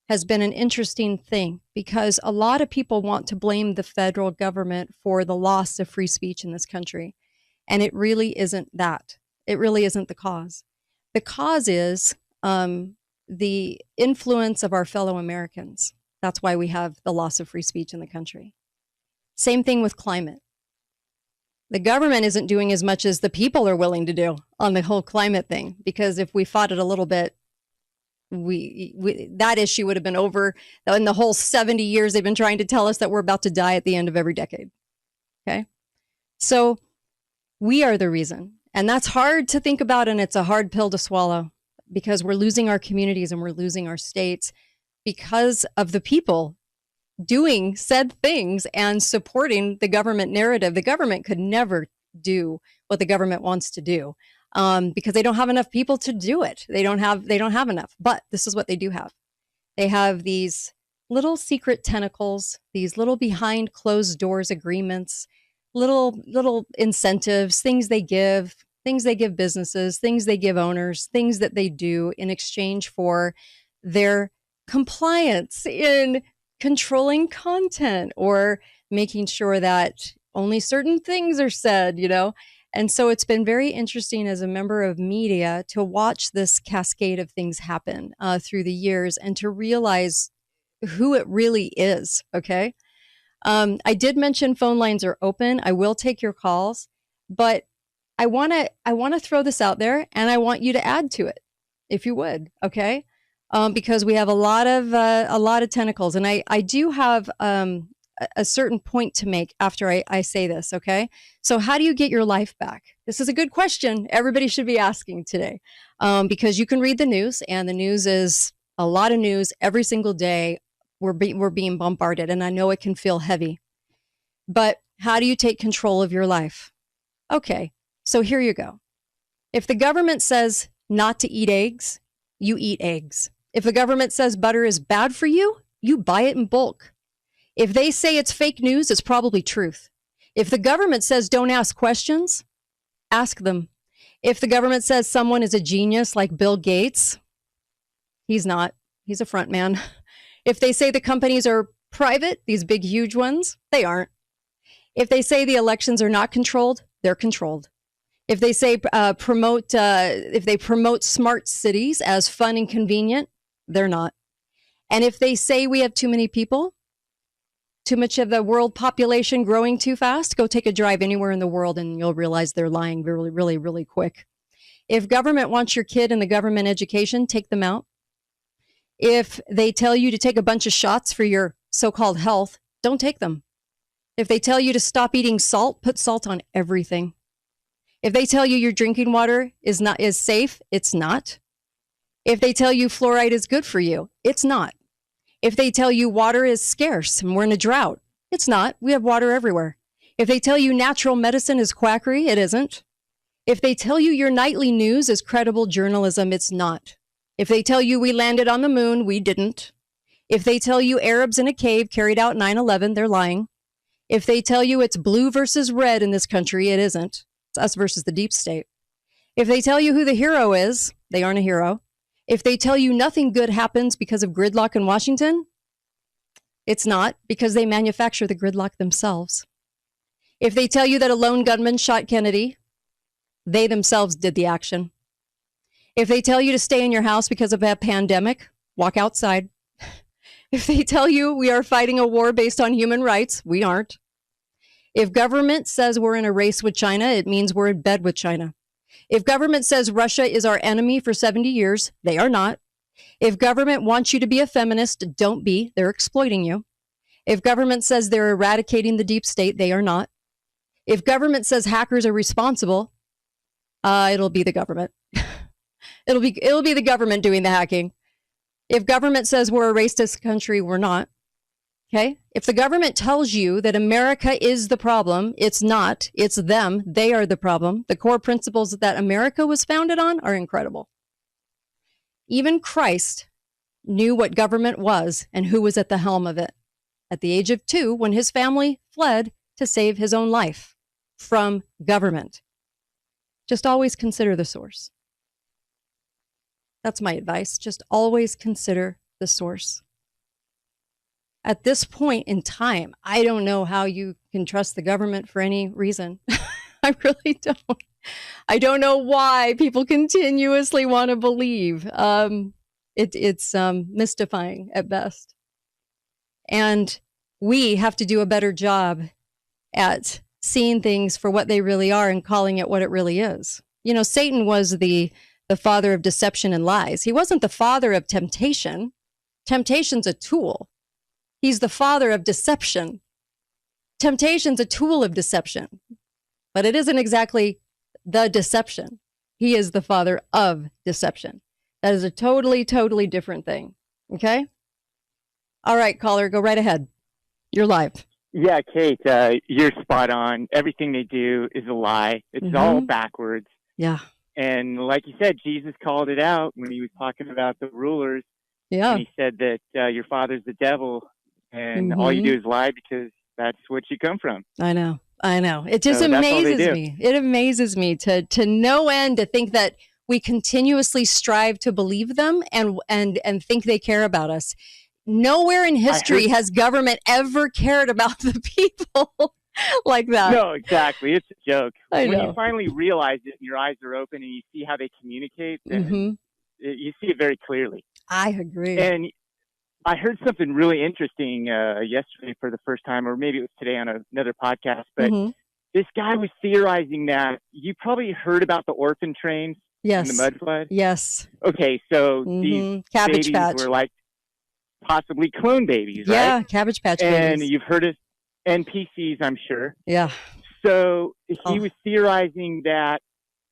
has been an interesting thing because a lot of people want to blame the federal government for the loss of free speech in this country. And it really isn't that. It really isn't the cause. The cause is the influence of our fellow Americans. That's why we have the loss of free speech in the country. Same thing with climate. The government isn't doing as much as the people are willing to do on the whole climate thing, because if we fought it a little bit, that issue would have been over in the whole 70 years they've been trying to tell us that we're about to die at the end of every decade. Okay? So we are the reason. And that's hard to think about, and it's a hard pill to swallow because we're losing our communities and we're losing our states because of the people doing said things and supporting the government narrative. The government could never do what the government wants to do because they don't have enough people to do it. They don't have enough. But this is what they do have. They have these little secret tentacles, these little behind closed doors agreements, little incentives, things they give businesses, things they give owners, things that they do in exchange for their compliance in controlling content or making sure that only certain things are said, And so it's been very interesting as a member of media to watch this cascade of things happen through the years and to realize who it really is. Okay. I did mention phone lines are open. I will take your calls, but I want to throw this out there, and I want you to add to it, if you would, okay? Because we have a lot of tentacles, and I do have a certain point to make after I say this, okay? So how do you get your life back? This is a good question everybody should be asking today, because you can read the news, and the news is a lot of news every single day. We're being bombarded, and I know it can feel heavy. But how do you take control of your life? Okay, so here you go. If the government says not to eat eggs, you eat eggs. If the government says butter is bad for you, you buy it in bulk. If they say it's fake news, it's probably truth. If the government says don't ask questions, ask them. If the government says someone is a genius like Bill Gates, he's not. He's a front man. If they say the companies are private, these big, huge ones, they aren't. If they say the elections are not controlled, they're controlled. If they say if they promote smart cities as fun and convenient, they're not. And if they say we have too many people, too much of the world population growing too fast, go take a drive anywhere in the world and you'll realize they're lying really, really, really quick. If government wants your kid in the government education, take them out. If they tell you to take a bunch of shots for your so-called health, don't take them. If they tell you to stop eating salt, put salt on everything. If they tell you your drinking water is safe, it's not. If they tell you fluoride is good for you, it's not. If they tell you water is scarce and we're in a drought, it's not. We have water everywhere. If they tell you natural medicine is quackery, it isn't. If they tell you your nightly news is credible journalism, it's not. If they tell you we landed on the moon, we didn't. If they tell you Arabs in a cave carried out 9/11, they're lying. If they tell you it's blue versus red in this country, it isn't. It's us versus the deep state. If they tell you who the hero is, they aren't a hero. If they tell you nothing good happens because of gridlock in Washington, it's not, because they manufacture the gridlock themselves. If they tell you that a lone gunman shot Kennedy, they themselves did the action. If they tell you to stay in your house because of a pandemic, walk outside. If they tell you we are fighting a war based on human rights, we aren't. If government says we're in a race with China, it means we're in bed with China. If government says Russia is our enemy for 70 years, they are not. If government wants you to be a feminist, don't be. They're exploiting you. If government says they're eradicating the deep state, they are not. If government says hackers are responsible, it'll be the government. It'll be the government doing the hacking. If government says we're a racist country, we're not. Okay? If the government tells you that America is the problem, it's not. It's them. They are the problem. The core principles that America was founded on are incredible. Even Christ knew what government was and who was at the helm of it at the age of 2 when his family fled to save his own life from government. Just always consider the source. That's my advice. Just always consider the source. At this point in time, I don't know how you can trust the government for any reason. I really don't. I don't know why people continuously want to believe. It's mystifying at best. And we have to do a better job at seeing things for what they really are and calling it what it really is. You know, Satan was the father of deception and lies. He wasn't the father of temptation. Temptation's a tool. He's the father of deception. Temptation's a tool of deception, but it isn't exactly the deception. He is the father of deception. That is a totally, totally different thing. Okay? All right, caller, go right ahead. You're live. Yeah, Kate, you're spot on. Everything they do is a lie. It's all backwards. Yeah. And like you said, Jesus called it out when he was talking about the rulers. Yeah. And he said that your father's the devil, and all you do is lie because that's what you come from. I know. It just amazes me. It amazes me to no end to think that we continuously strive to believe them and think they care about us. Nowhere in history has government ever cared about the people like that. No, exactly. It's a joke. I when know. you finally realize it and your eyes are open and you see how they communicate, then you see it very clearly. I agree. And I heard something really interesting yesterday for the first time, or maybe it was today on another podcast, but this guy was theorizing that you probably heard about the orphan trains Yes. in the mud flood. Yes. Okay, so these Cabbage babies Patch. were like possibly clone babies, Yeah, right? Cabbage Patch and babies. you've heard of NPCs, I'm sure. Yeah. So he was theorizing that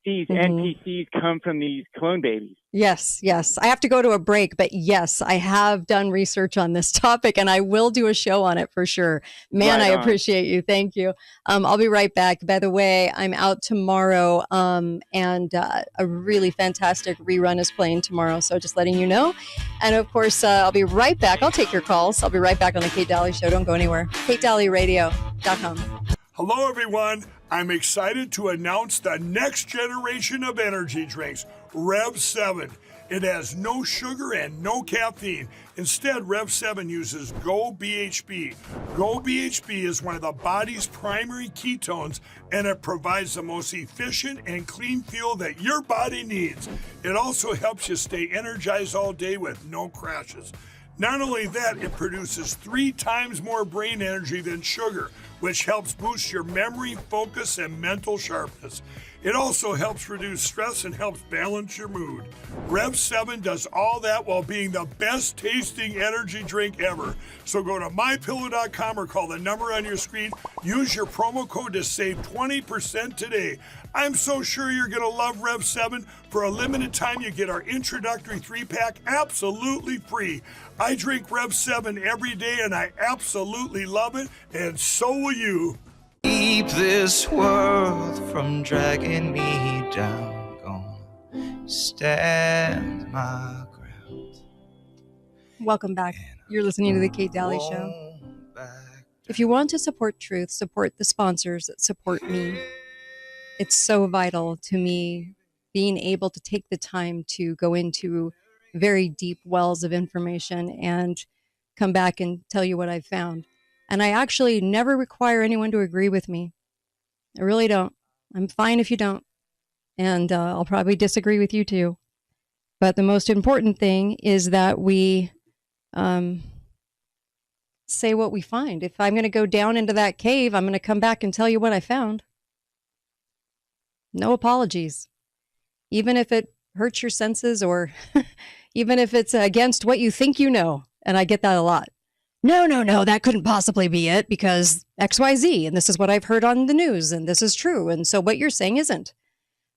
these Mm-hmm. NPCs come from these clone babies. Yes, yes. I have to go to a break, but yes, I have done research on this topic and I will do a show on it for sure. Man, Right I on. appreciate you. Thank you. I'll be right back. By the way, I'm out tomorrow and a really fantastic rerun is playing tomorrow. So just letting you know. And of course, I'll be right back. I'll take your calls. I'll be right back on the Kate Dalley Show. Don't go anywhere. KateDalleyRadio.com. Hello, everyone. I'm excited to announce the next generation of energy drinks, Rev 7. It has no sugar and no caffeine. Instead, Rev 7 uses Go BHB. Go BHB is one of the body's primary ketones, and it provides the most efficient and clean fuel that your body needs. It also helps you stay energized all day with no crashes. Not only that, it produces 3 times more brain energy than sugar, which helps boost your memory, focus, and mental sharpness. It also helps reduce stress and helps balance your mood. Rev 7 does all that while being the best tasting energy drink ever. So go to mypillow.com or call the number on your screen. Use your promo code to save 20% today. I'm so sure you're going to love Rev 7. For a limited time, you get our introductory 3-pack absolutely free. I drink Rev 7 every day and I absolutely love it, and so will you. Keep this world from dragging me down. Gonna stand my ground. Welcome back. You're listening to the Kate Dalley Show. If you want to support truth, support the sponsors that support me. It's so vital to me being able to take the time to go into very deep wells of information and come back and tell you what I've found. And I actually never require anyone to agree with me. I really don't. I'm fine if you don't. And I'll probably disagree with you too. But the most important thing is that we say what we find. If I'm going to go down into that cave, I'm going to come back and tell you what I found. No apologies. Even if it hurts your senses or even if it's against what you think you know. And I get that a lot. No, that couldn't possibly be it because XYZ, and this is what I've heard on the news, and this is true, and so what you're saying isn't.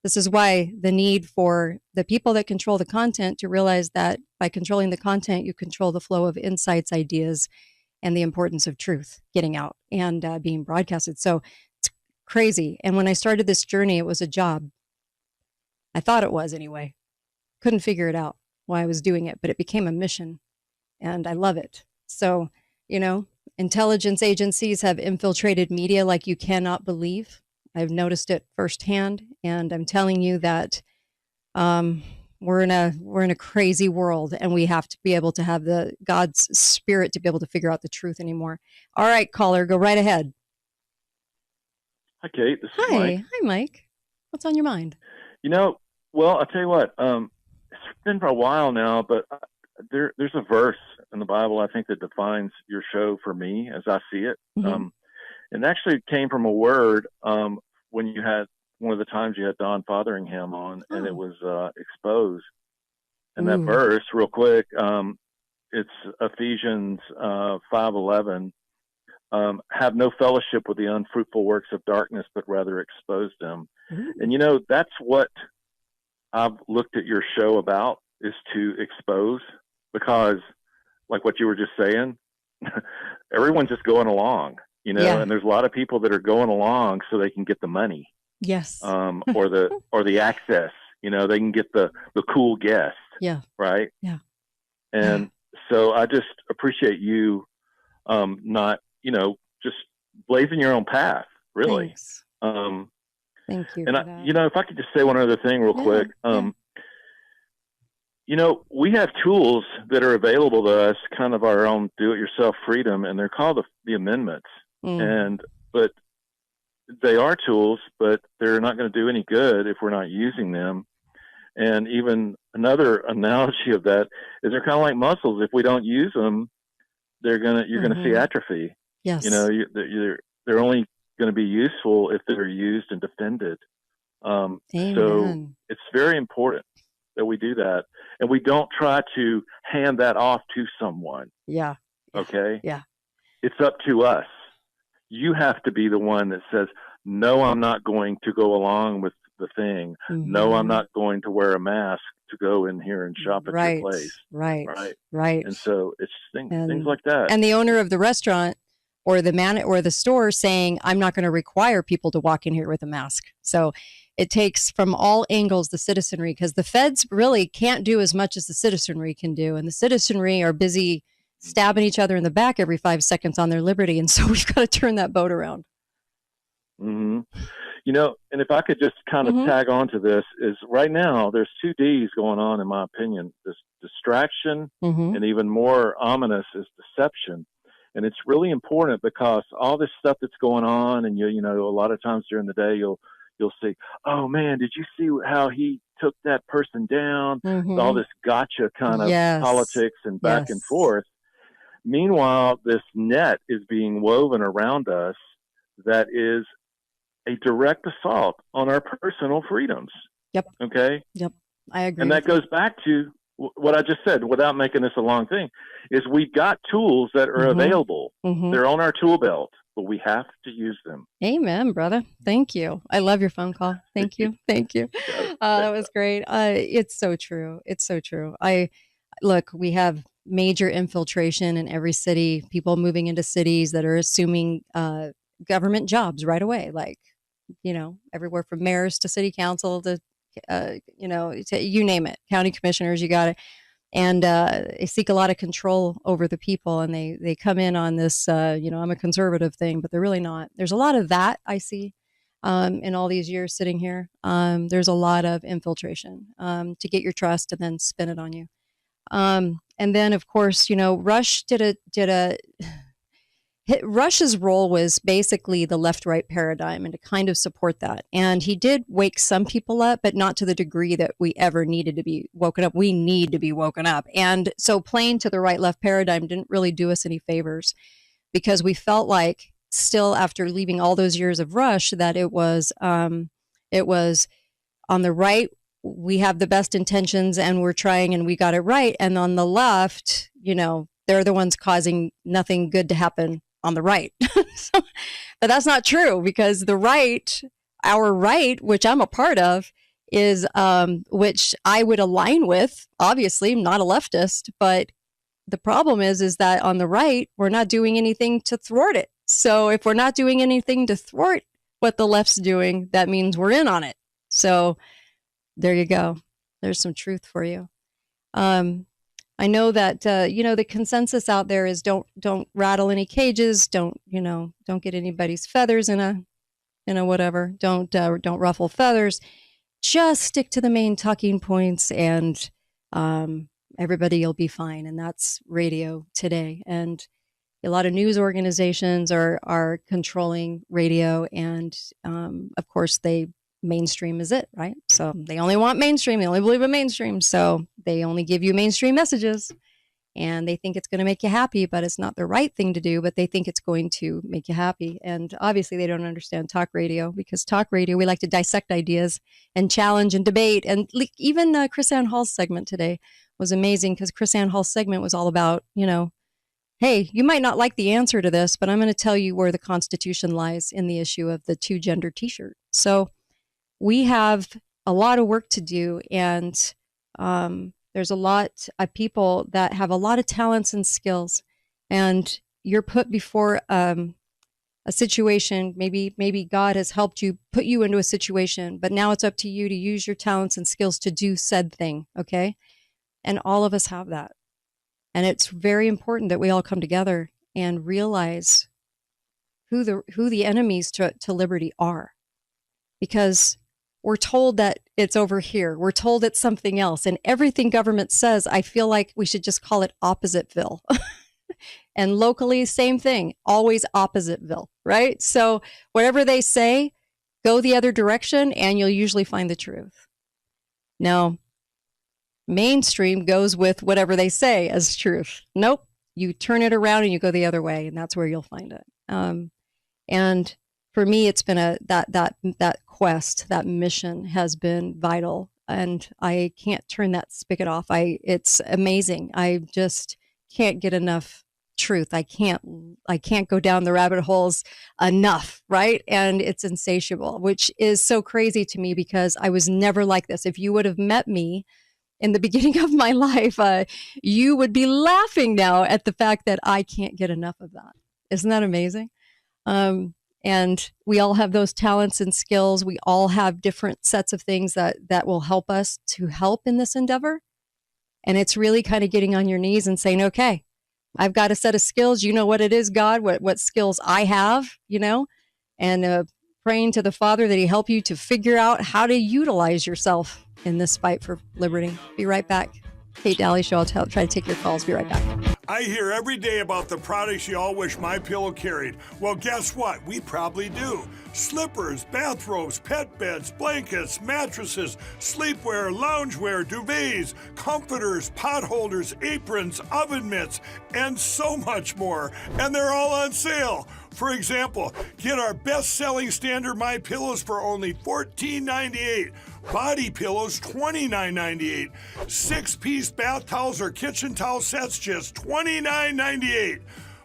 This is why the need for the people that control the content to realize that by controlling the content, you control the flow of insights, ideas, and the importance of truth getting out and being broadcasted. So it's crazy. And when I started this journey, it was a job. I thought it was anyway. Couldn't figure it out why I was doing it, but it became a mission, and I love it. So, intelligence agencies have infiltrated media like you cannot believe. I've noticed it firsthand, and I'm telling you that we're in a crazy world, and we have to be able to have the God's spirit to be able to figure out the truth anymore. All right, caller, go right ahead. Hi, Kate. This is Hi. Mike. Hi, Mike. What's on your mind? Well, I'll tell you what. It's been for a while now, but there's a verse in the Bible, I think, that defines your show for me as I see it. Mm-hmm. And actually came from a word when you had one of the times you had Don Fotheringham on, and it was exposed. And that verse, real quick, it's Ephesians 5:11. Have no fellowship with the unfruitful works of darkness, but rather expose them. Mm-hmm. And that's what I've looked at your show about, is to expose, because like what you were just saying, everyone's just going along, and there's a lot of people that are going along so they can get the money. Yes. Or the access, they can get the cool guest. Yeah. Right. Yeah. And so I just appreciate you, not, just blazing your own path, really. Thanks. Thank you. And for that. if I could just say one other thing real quick, we have tools that are available to us, kind of our own do-it-yourself freedom, and they're called the amendments. But they are tools, but they're not going to do any good if we're not using them. And even another analogy of that is they're kind of like muscles. If we don't use them, you're going to see atrophy. Yes. They're only going to be useful if they're used and defended. So it's very important that we do that, and we don't try to hand that off to someone. Yeah. Okay. Yeah. It's up to us. You have to be the one that says, no, I'm not going to go along with the thing. Mm-hmm. No, I'm not going to wear a mask to go in here and shop at your place. Right. And so it's things like that. And the owner of the restaurant or the man or the store saying, I'm not going to require people to walk in here with a mask. So it takes from all angles the citizenry, because the feds really can't do as much as the citizenry can do. And the citizenry are busy stabbing each other in the back every 5 seconds on their liberty. And so we've got to turn that boat around. Mm-hmm. You know, and if I could just kind of Mm-hmm. tag on to this, is right now there's 2 Ds going on, in my opinion. This distraction, Mm-hmm. and even more ominous is deception. And it's really important, because all this stuff that's going on, and you know, a lot of times during the day, you'll see, oh man, did you see how he took that person down? Mm-hmm. All this gotcha kind of Yes. politics and back and Yes. forth. Meanwhile, this net is being woven around us that is a direct assault on our personal freedoms. Yep. Okay. Yep. I agree. And that goes back to what I just said, without making this a long thing, is we've got tools that are Mm-hmm. available. Mm-hmm. They're on our tool belt, but we have to use them. Amen, brother. Thank you. I love your phone call. Thank you. Thank you. That was great. It's so true. It's so true. Look, we have major infiltration in every city, people moving into cities that are assuming government jobs right away. Like, you know, everywhere from mayors to city council to, you name it, county commissioners, you got it. And they seek a lot of control over the people, and they come in on this, I'm a conservative thing, but they're really not. There's a lot of that I see in all these years sitting here. There's a lot of infiltration to get your trust and then spin it on you. And then, of course, Rush Rush's role was basically the left-right paradigm, and to kind of support that. And he did wake some people up, but not to the degree that we ever needed to be woken up. We need to be woken up. And so playing to the right-left paradigm didn't really do us any favors, because we felt like still, after leaving all those years of Rush, that it was on the right, we have the best intentions and we're trying and we got it right. And on the left, they're the ones causing nothing good to happen on the right. But that's not true, because the right, our right, which I'm a part of, is which I would align with. Obviously, I'm not a leftist, but the problem is that on the right, we're not doing anything to thwart it. So if we're not doing anything to thwart what the left's doing, that means we're in on it. So there you go. There's some truth for you. I know that the consensus out there is don't rattle any cages, don't get anybody's feathers in a whatever, don't ruffle feathers, just stick to the main talking points, and everybody will be fine. And that's radio today. And a lot of news organizations are controlling radio, and of course mainstream is it, right? So they only want mainstream. They only believe in mainstream. So they only give you mainstream messages, and they think it's going to make you happy, but it's not the right thing to do, but they think it's going to make you happy. And obviously they don't understand talk radio, because talk radio, we like to dissect ideas and challenge and debate. And even KrisAnne Hall's segment today was amazing, because KrisAnne Hall's segment was all about, hey, you might not like the answer to this, but I'm going to tell you where the Constitution lies in the issue of the 2-gender t-shirt. So we have a lot of work to do, and there's a lot of people that have a lot of talents and skills, and you're put before a situation. Maybe God has helped you, put you into a situation, but now it's up to you to use your talents and skills to do said thing, okay? And all of us have that. And it's very important that we all come together and realize who the enemies to liberty are, because we're told that it's over here. We're told it's something else. And everything government says, I feel like we should just call it Oppositeville. And locally, same thing, always Oppositeville, right? So whatever they say, go the other direction and you'll usually find the truth. Now, mainstream goes with whatever they say as truth. Nope. You turn it around and you go the other way, and that's where you'll find it. And for me, it's been that quest, that mission has been vital, and I can't turn that spigot off. It's amazing. I just can't get enough truth. I can't go down the rabbit holes enough, right? And it's insatiable, which is so crazy to me because I was never like this. If you would have met me in the beginning of my life, you would be laughing now at the fact that I can't get enough of that. Isn't that amazing? And we all have those talents and skills. We all have different sets of things that will help us to help in this endeavor. And it's really kind of getting on your knees and saying, okay, I've got a set of skills. You know what it is, God, what skills I have, and praying to the Father that he help you to figure out how to utilize yourself in this fight for liberty. Be right back. Kate Dalley Show. I'll try to take your calls. Be right back. I hear every day about the products you all wish MyPillow carried. Well, guess what? We probably do. Slippers, bathrobes, pet beds, blankets, mattresses, sleepwear, loungewear, duvets, comforters, pot holders, aprons, oven mitts, and so much more. And they're all on sale. For example, get our best-selling standard MyPillows for only $14.98. Body pillows, $29.98. 6-piece bath towels or kitchen towel sets, just $29.98.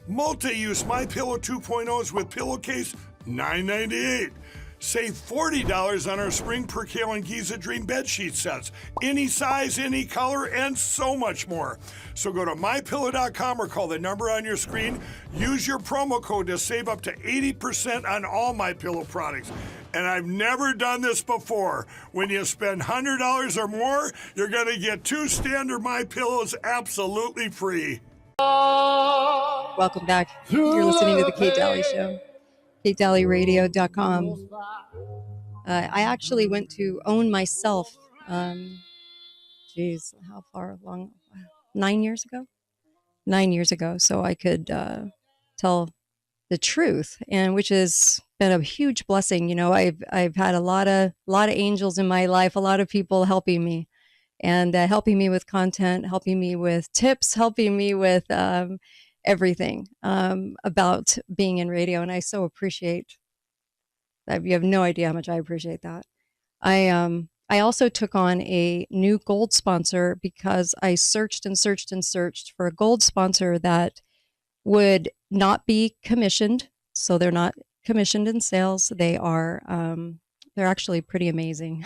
Multi-use MyPillow 2.0s with pillowcase, $9.98. Save $40 on our Spring Percale and Giza Dream bedsheet sets. Any size, any color, and so much more. So go to MyPillow.com or call the number on your screen. Use your promo code to save up to 80% on all MyPillow products. And I've never done this before. When you spend $100 or more, you're going to get 2 standard MyPillows absolutely free. Welcome back. You're listening to the Kate Dalley Show. KateDalleyRadio.com. I actually went to own myself, how far along? 9 years ago? 9 years ago, so I could tell the truth, and which has been a huge blessing. I've had a lot of angels in my life, a lot of people helping me, and helping me with content, helping me with tips, helping me with everything about being in radio, and I so appreciate that. You have no idea how much I appreciate that. I also took on a new gold sponsor because I searched and searched and searched for a gold sponsor that would not be commissioned. So they're not commissioned in sales. They are they're actually pretty amazing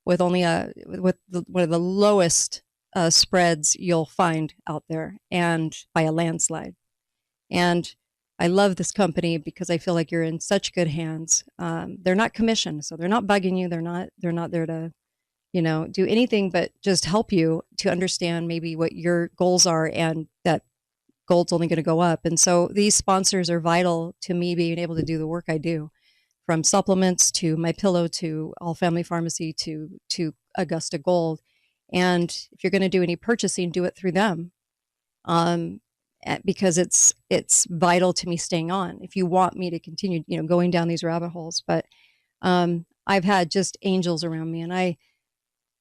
with only one of the lowest spreads you'll find out there, and by a landslide. And I love this company because I feel like you're in such good hands. They're not commissioned, so they're not bugging you. They're not there to, do anything but just help you to understand maybe what your goals are, and that gold's only going to go up. And so these sponsors are vital to me being able to do the work I do, from supplements to MyPillow to All Family Pharmacy to Augusta Gold. And if you're going to do any purchasing, do it through them, because it's vital to me staying on. If you want me to continue, going down these rabbit holes, but I've had just angels around me, and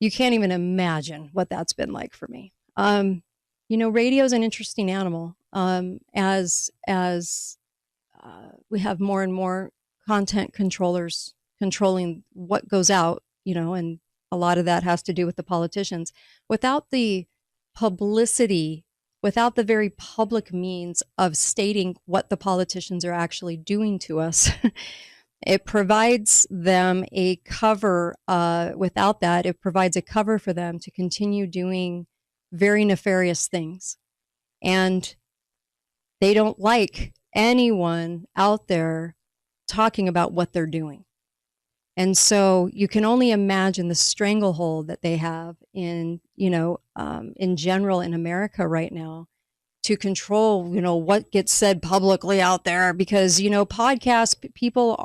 you can't even imagine what that's been like for me. Radio is an interesting animal. As we have more and more content controllers controlling what goes out, and a lot of that has to do with the politicians. Without the publicity, without the very public means of stating what the politicians are actually doing to us, it provides them a cover. Without that, it provides a cover for them to continue doing very nefarious things. And they don't like anyone out there talking about what they're doing. And so you can only imagine the stranglehold that they have in general in America right now to control, what gets said publicly out there, because, podcasts, people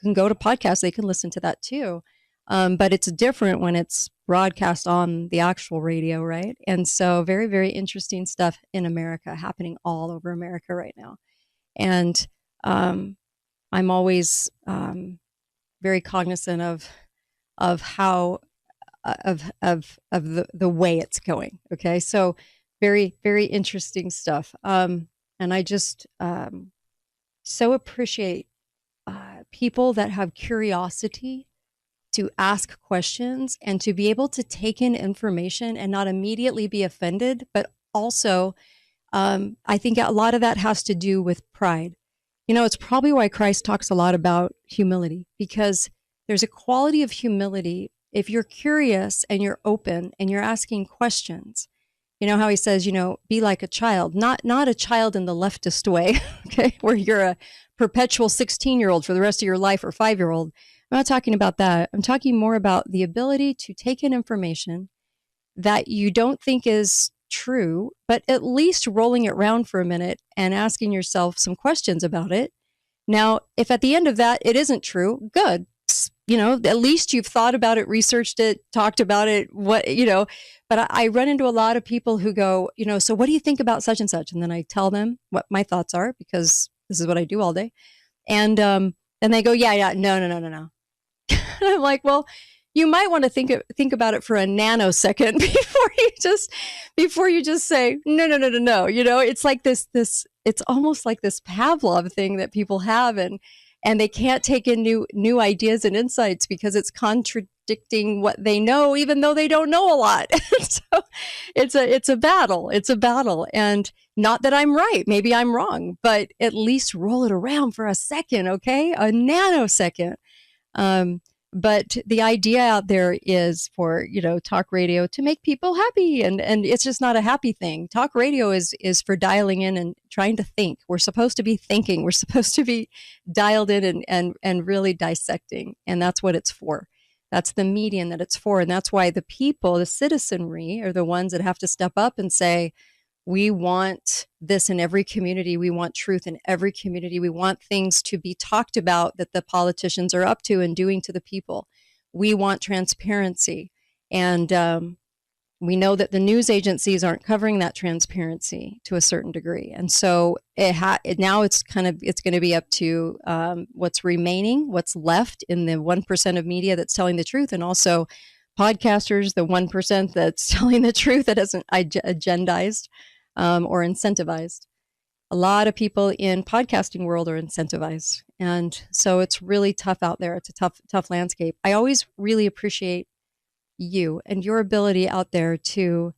can go to podcasts, they can listen to that too. But it's different when it's broadcast on the actual radio, right? And so very, very interesting stuff in America happening all over America right now. And I'm always very cognizant of how of the way it's going. Okay, so very, very interesting stuff. And I just so appreciate people that have curiosity to ask questions and to be able to take in information and not immediately be offended, but also I think a lot of that has to do with pride. You know, it's probably why Christ talks a lot about humility, because there's a quality of humility. If you're curious and you're open and you're asking questions, you know how he says, you know, be like a child, not a child in the leftist way, okay, where you're a perpetual 16-year-old for the rest of your life or 5-year-old. I'm not talking about that. I'm talking more about the ability to take in information that you don't think is true, but at least rolling it around for a minute and asking yourself some questions about it. Now, if at the end of that it isn't true, good. You know, at least you've thought about it, researched it, talked about it, what, you know, but I run into a lot of people who go, you know, so what do you think about such and such? And then I tell them what my thoughts are, because this is what I do all day. And they go, yeah, no. And I'm like, well, you might want to think about it for a nanosecond before you just say, no. You know, it's like this, it's almost like this Pavlov thing that people have, and they can't take in new ideas and insights because it's contradicting what they know, even though they don't know a lot. So it's a battle. It's a battle. And not that I'm right. Maybe I'm wrong, but at least roll it around for a second, okay? A nanosecond. But the idea out there is for, you know, talk radio to make people happy. And it's just not a happy thing. Talk radio is for dialing in and trying to think. We're supposed to be thinking. We're supposed to be dialed in and really dissecting. And that's what it's for. That's the medium that it's for. And that's why the people, the citizenry, are the ones that have to step up and say, we want this in every community. We want truth in every community. We want things to be talked about that the politicians are up to and doing to the people. We want transparency. And we know that the news agencies aren't covering that transparency to a certain degree. And so now it's going to be up to what's remaining, what's left in the 1% of media that's telling the truth, and also podcasters, the 1% that's telling the truth that isn't agendized or incentivized. A lot of people in podcasting world are incentivized. And so it's really tough out there. It's a tough landscape. I always really appreciate you and your ability out there to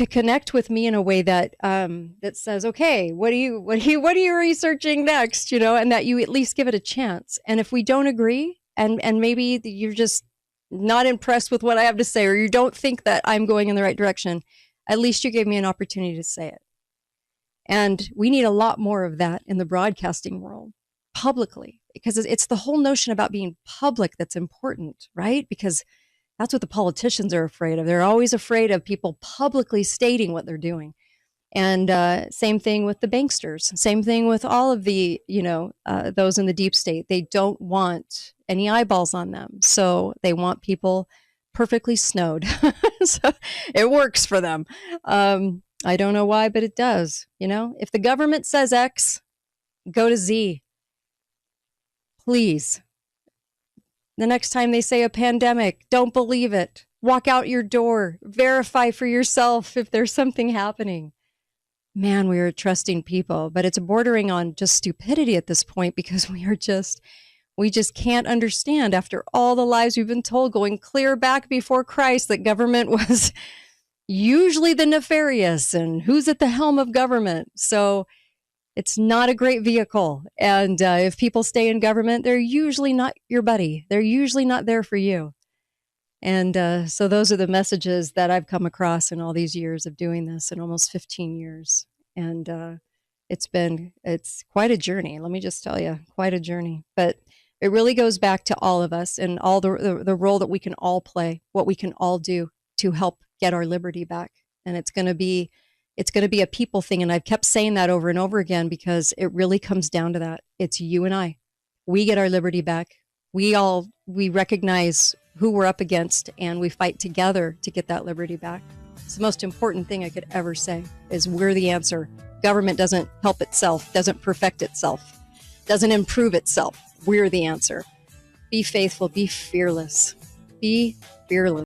connect with me in a way that that says, okay, what are you researching next? You know, and that you at least give it a chance. And if we don't agree, and maybe you're just not impressed with what I have to say, or you don't think that I'm going in the right direction, at least you gave me an opportunity to say it. And we need a lot more of that in the broadcasting world, publicly, because it's the whole notion about being public that's important, right? Because that's what the politicians are afraid of. They're always afraid of people publicly stating what they're doing. And same thing with the banksters. Same thing with all of the, those in the deep state. They don't want any eyeballs on them. So they want people perfectly snowed. So it works for them. I don't know why, but it does. You know, if the government says X, go to Z. Please. The next time they say a pandemic, don't believe it. Walk out your door. Verify for yourself if there's something happening. Man, we are trusting people, but it's bordering on just stupidity at this point, because we just can't understand, after all the lies we've been told going clear back before Christ, that government was usually the nefarious and who's at the helm of government. So it's not a great vehicle. And if people stay in government, they're usually not your buddy. They're usually not there for you. And so those are the messages that I've come across in all these years of doing this, in almost 15 years. And it's quite a journey. Let me just tell you, quite a journey. But it really goes back to all of us and all the role that we can all play, what we can all do to help get our liberty back. And it's going to be a people thing. And I've kept saying that over and over again, because it really comes down to that. It's you and I. We get our liberty back. We recognize who we're up against, and we fight together to get that liberty back. It's the most important thing I could ever say, is we're the answer. Government doesn't help itself, doesn't perfect itself, doesn't improve itself. We're the answer. Be faithful, be fearless, be fearless.